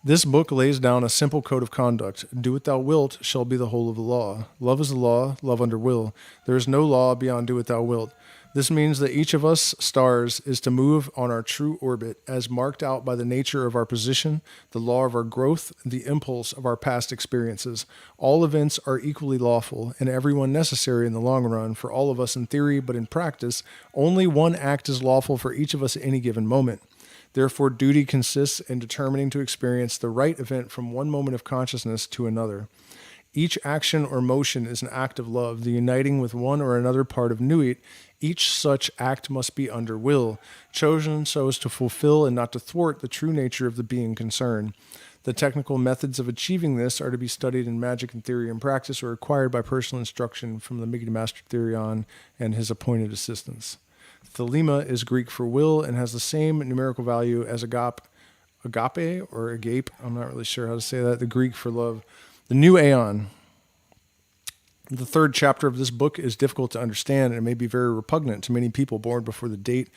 This book lays down a simple code of conduct. Do what thou wilt shall be the whole of the law. Love is the law, love under will. There is no law beyond do what thou wilt. This means that each of us stars is to move on our true orbit as marked out by the nature of our position, the law of our growth, the impulse of our past experiences. All events are equally lawful and everyone necessary in the long run for all of us in theory, but in practice, only one act is lawful for each of us at any given moment. Therefore, duty consists in determining to experience the right event from one moment of consciousness to another. Each action or motion is an act of love, the uniting with one or another part of Nuit. Each such act must be under will, chosen so as to fulfill and not to thwart the true nature of the being concerned. The technical methods of achieving this are to be studied in magic and theory and practice or acquired by personal instruction from the Mighty Master Therion and his appointed assistants. Thelema is Greek for will and has the same numerical value as agape or agape. I'm not really sure how to say that. The Greek for love. The new aeon. The third chapter of this book is difficult to understand and may be very repugnant to many people born before the date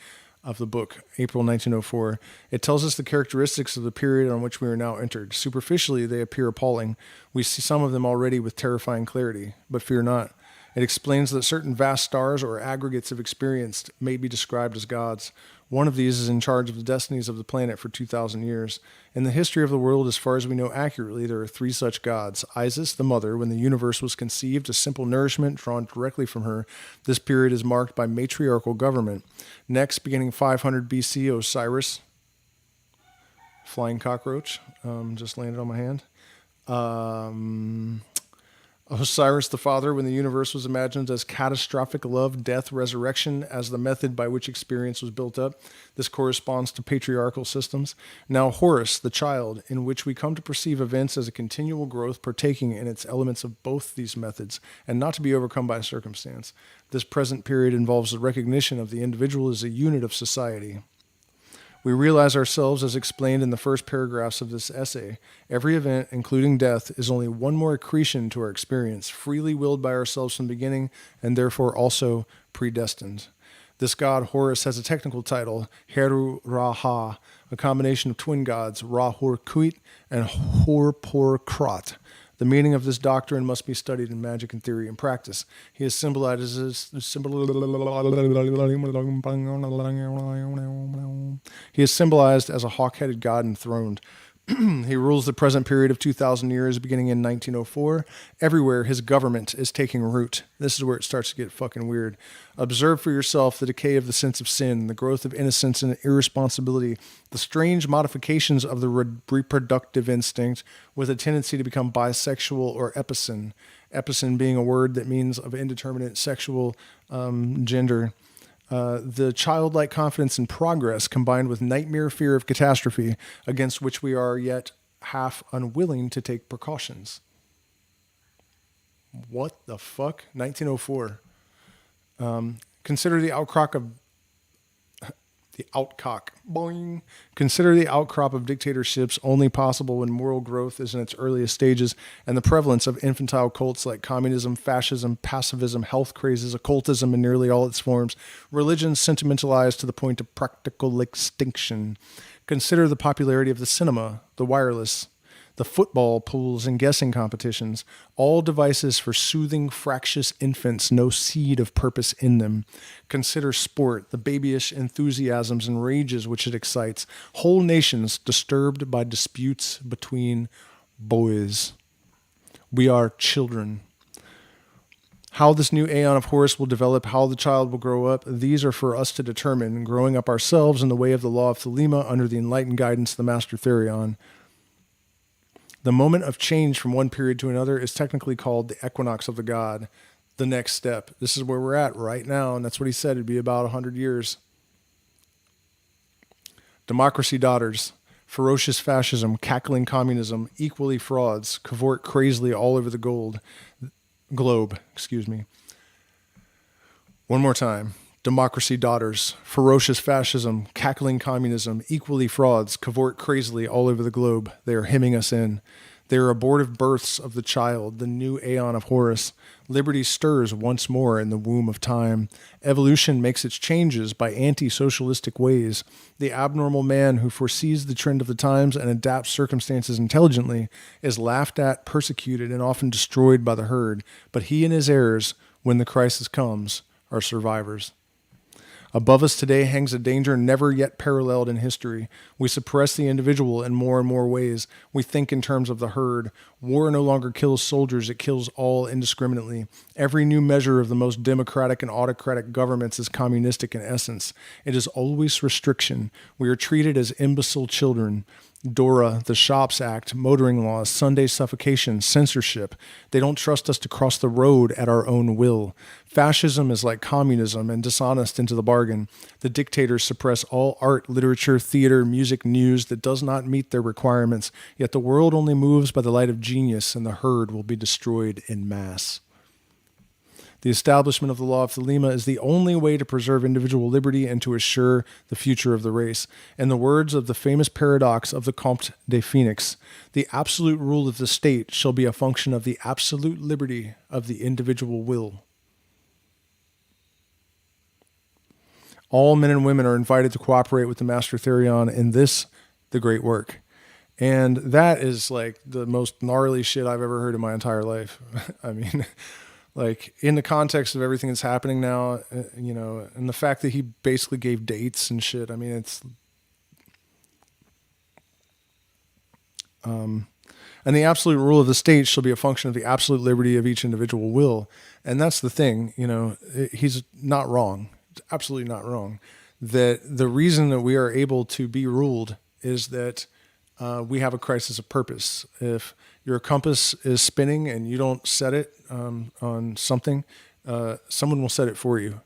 of the book, April 1904. It tells us the characteristics of the period on which we are now entered. Superficially, they appear appalling. We see some of them already with terrifying clarity, but fear not. It explains that certain vast stars or aggregates of experience may be described as gods. One of these is in charge of the destinies of the planet for 2,000 years. In the history of the world, as far as we know accurately, there are three such gods. Isis, the mother, when the universe was conceived, a simple nourishment drawn directly from her. This period is marked by matriarchal government. Next, beginning 500 BC, Osiris, flying cockroach, just landed on my hand. Osiris the Father, when the universe was imagined as catastrophic love, death, resurrection as the method by which experience was built up. This corresponds to patriarchal systems. Now Horus, the child, in which we come to perceive events as a continual growth, partaking in its elements of both these methods, and not to be overcome by circumstance. This present period involves the recognition of the individual as a unit of society. We realize ourselves as explained in the first paragraphs of this essay. Every event, including death, is only one more accretion to our experience, freely willed by ourselves from the beginning, and therefore also predestined. This god, Horus, has a technical title, Heru Ra-Ha, a combination of twin gods, Ra-Hor-Kuit and Hor-Por-Krat. The meaning of this doctrine must be studied in magic and theory and practice. He is symbolized as a hawk-headed god enthroned. He rules the present period of 2,000 years, beginning in 1904. Everywhere, his government is taking root. This is where it starts to get fucking weird. Observe for yourself the decay of the sense of sin, the growth of innocence and irresponsibility, the strange modifications of the reproductive instinct with a tendency to become bisexual or epicene. Epicene being a word that means of indeterminate sexual gender. The childlike confidence in progress combined with nightmare fear of catastrophe against which we are yet half unwilling to take precautions. What the fuck? 1904. Consider the outcrop of boing. Consider the outcrop of dictatorships only possible when moral growth is in its earliest stages, and the prevalence of infantile cults like communism, fascism, pacifism, health crazes, occultism in nearly all its forms, religions sentimentalized to the point of practical extinction. Consider the popularity of the cinema, the wireless, the football pools and guessing competitions, all devices for soothing fractious infants, no seed of purpose in them. Consider sport, the babyish enthusiasms and rages which it excites, whole nations disturbed by disputes between boys. We are children. How this new aeon of Horus will develop, how the child will grow up, these are for us to determine, growing up ourselves in the way of the law of thelema under the enlightened guidance of the Master Therion. The moment of change from one period to another is technically called the equinox of the god, the next step. This is where we're at right now, and that's what he said. It'd be about 100 years. Democracy daughters, ferocious fascism, cackling communism, equally frauds, cavort crazily all over the globe. One more time. Democracy daughters, ferocious fascism, cackling communism, equally frauds, cavort crazily all over the globe. They are hemming us in. They are abortive births of the child, the new aeon of Horus. Liberty stirs once more in the womb of time. Evolution makes its changes by anti-socialistic ways. The abnormal man who foresees the trend of the times and adapts circumstances intelligently is laughed at, persecuted, and often destroyed by the herd. But he and his heirs, when the crisis comes, are survivors. Above us today hangs a danger never yet paralleled in history. We suppress the individual in more and more ways. We think in terms of the herd. War no longer kills soldiers, it kills all indiscriminately. Every new measure of the most democratic and autocratic governments is communistic in essence. It is always restriction. We are treated as imbecile children. DORA, the Shops Act, motoring laws, Sunday suffocation, censorship. They don't trust us to cross the road at our own will. Fascism is like communism and dishonest into the bargain. The dictators suppress all art, literature, theater, music, news that does not meet their requirements, yet the world only moves by the light of genius and the herd will be destroyed in mass. The establishment of the law of thelema is the only way to preserve individual liberty and to assure the future of the race. In the words of the famous paradox of the Comte de Phoenix, the absolute rule of the state shall be a function of the absolute liberty of the individual will. All men and women are invited to cooperate with the Master Therion in this, the great work. And that is like the most gnarly shit I've ever heard in my entire life. I mean... Like, in the context of everything that's happening now, and the fact that he basically gave dates and shit, I mean, it's... and the absolute rule of the state shall be a function of the absolute liberty of each individual will. And that's the thing, he's not wrong. It's absolutely not wrong. That the reason that we are able to be ruled is that we have a crisis of purpose. If your compass is spinning and you don't set it on something, someone will set it for you.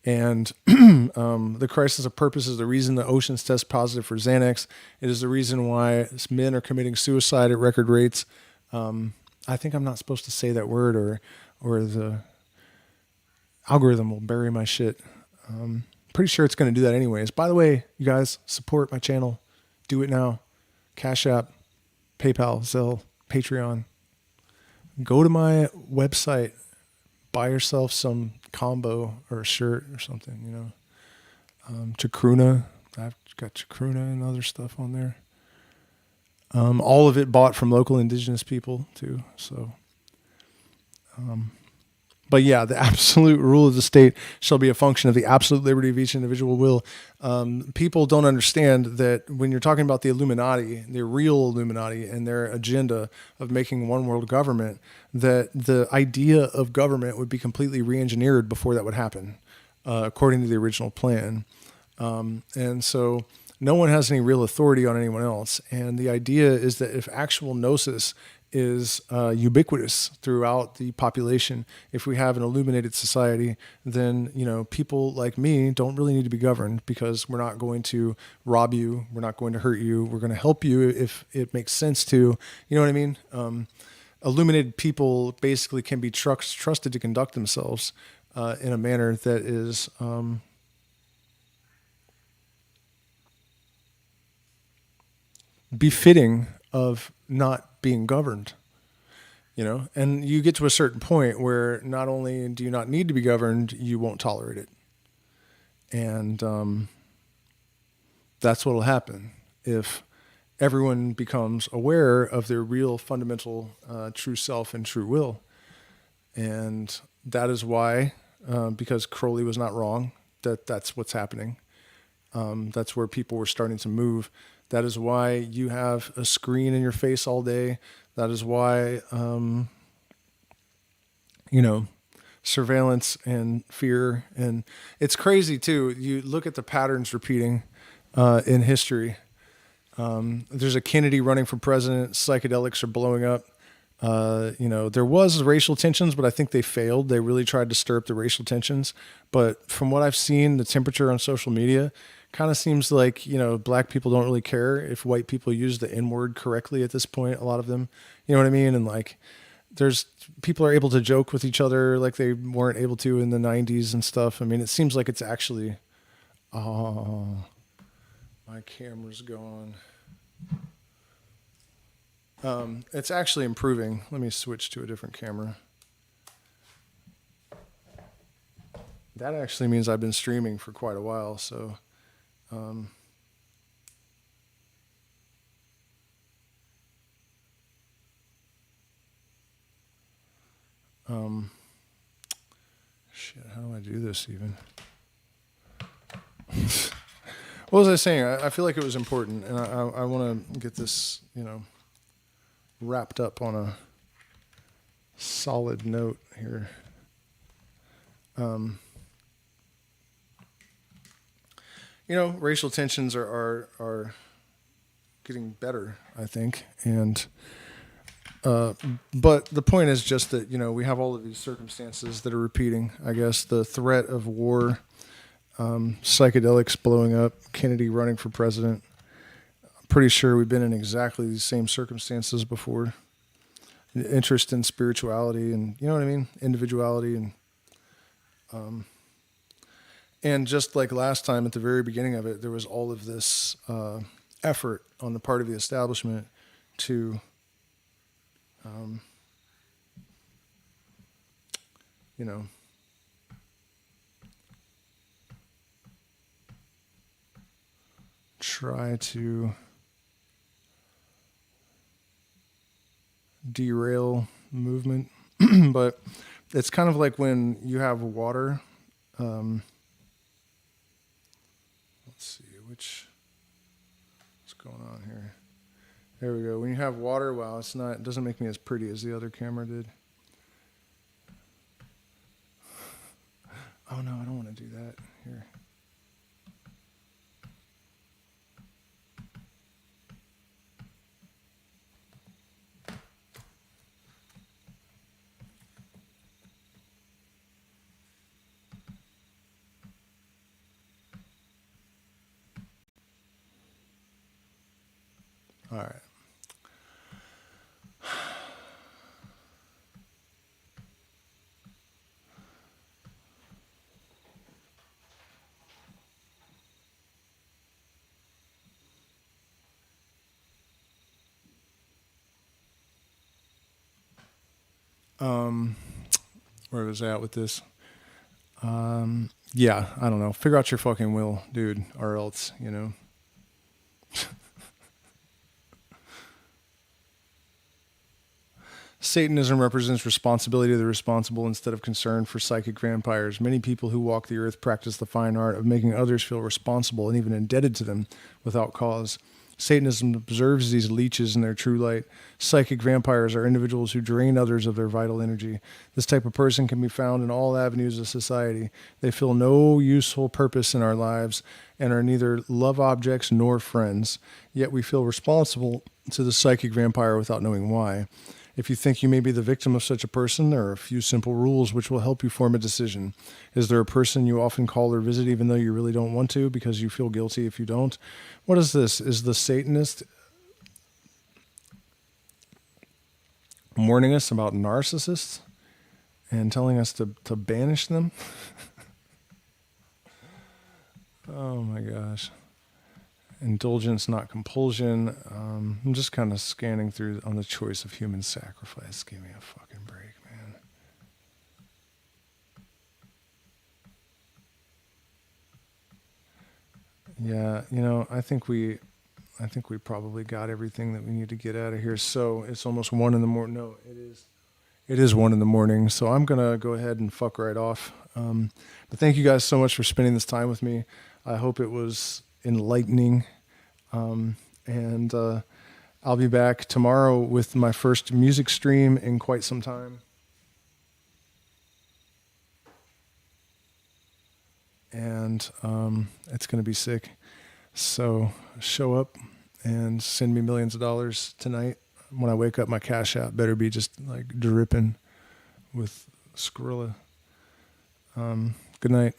And the crisis of purpose is the reason the oceans test positive for Xanax. It is the reason why men are committing suicide at record rates. I think I'm not supposed to say that word, or the algorithm will bury my shit. Pretty sure it's going to do that anyways. By the way, you guys, support my channel. Do it now. Cash App, PayPal, Zelle, Patreon. Go to my website, buy yourself some combo or a shirt or something, Chacruna. I've got Chacruna and other stuff on there. All of it bought from local indigenous people too. So, but yeah, the absolute rule of the state shall be a function of the absolute liberty of each individual will. People don't understand that when you're talking about the Illuminati, the real Illuminati and their agenda of making one world government, that the idea of government would be completely re-engineered before that would happen, according to the original plan. And so no one has any real authority on anyone else. And the idea is that if actual gnosis is ubiquitous throughout the population, if we have an illuminated society, then, people like me don't really need to be governed, because we're not going to rob you. We're not going to hurt you. We're going to help you if it makes sense to, you know what I mean? Illuminated people basically can be trusted to conduct themselves in a manner that is befitting of not being governed, and you get to a certain point where not only do you not need to be governed, you won't tolerate it. And that's what will happen if everyone becomes aware of their real fundamental true self and true will. And that is why, because Crowley was not wrong, that's what's happening. That's where people were starting to move. That is why you have a screen in your face all day. That is why, surveillance and fear. And it's crazy too. You look at the patterns repeating in history. There's a Kennedy running for president. Psychedelics are blowing up. There was racial tensions, but I think they failed. They really tried to stir up the racial tensions. But from what I've seen, the temperature on social media kind of seems like, black people don't really care if white people use the N-word correctly at this point, a lot of them, you know what I mean? And like, people are able to joke with each other like they weren't able to in the 90s and stuff. I mean, it seems like it's actually, my camera's gone. It's actually improving. Let me switch to a different camera. That actually means I've been streaming for quite a while, so shit, how do I do this even? What was I saying? I feel like it was important, and I want to get this, wrapped up on a solid note here. Racial tensions are getting better, I think, and but the point is just that we have all of these circumstances that are repeating. I guess the threat of war, psychedelics blowing up, Kennedy running for president. I'm pretty sure we've been in exactly these same circumstances before. Interest in spirituality and individuality and just like last time at the very beginning of it, there was all of this effort on the part of the establishment to try to derail movement. But it's kind of like when you have water. Let's see, what's going on here? There we go. When you have water, wow, it doesn't make me as pretty as the other camera did. Oh no, I don't want to do that. Here. All right. Where was I at with this? Yeah, I don't know. Figure out your fucking will, dude, or else, you know. Satanism represents responsibility to the responsible instead of concern for psychic vampires. Many people who walk the earth practice the fine art of making others feel responsible and even indebted to them without cause. Satanism observes these leeches in their true light. Psychic vampires are individuals who drain others of their vital energy. This type of person can be found in all avenues of society. They fill no useful purpose in our lives and are neither love objects nor friends. Yet we feel responsible to the psychic vampire without knowing why. If you think you may be the victim of such a person, there are a few simple rules which will help you form a decision. Is there a person you often call or visit even though you really don't want to because you feel guilty if you don't? What is this? Is the Satanist warning us about narcissists and telling us to banish them? Oh my gosh. Indulgence, not compulsion. I'm just kind of scanning through on the choice of human sacrifice. Give me a fucking break, man. Yeah, you know, I think we probably got everything that we need to get out of here. So it's almost 1 in the morning. No, it is 1 in the morning. So I'm gonna go ahead and fuck right off. But thank you guys so much for spending this time with me. I hope it was enlightening. And I'll be back tomorrow with my first music stream in quite some time. And it's going to be sick. So show up and send me millions of dollars tonight. When I wake up, my Cash App better be just like dripping with Skrilla. Good night.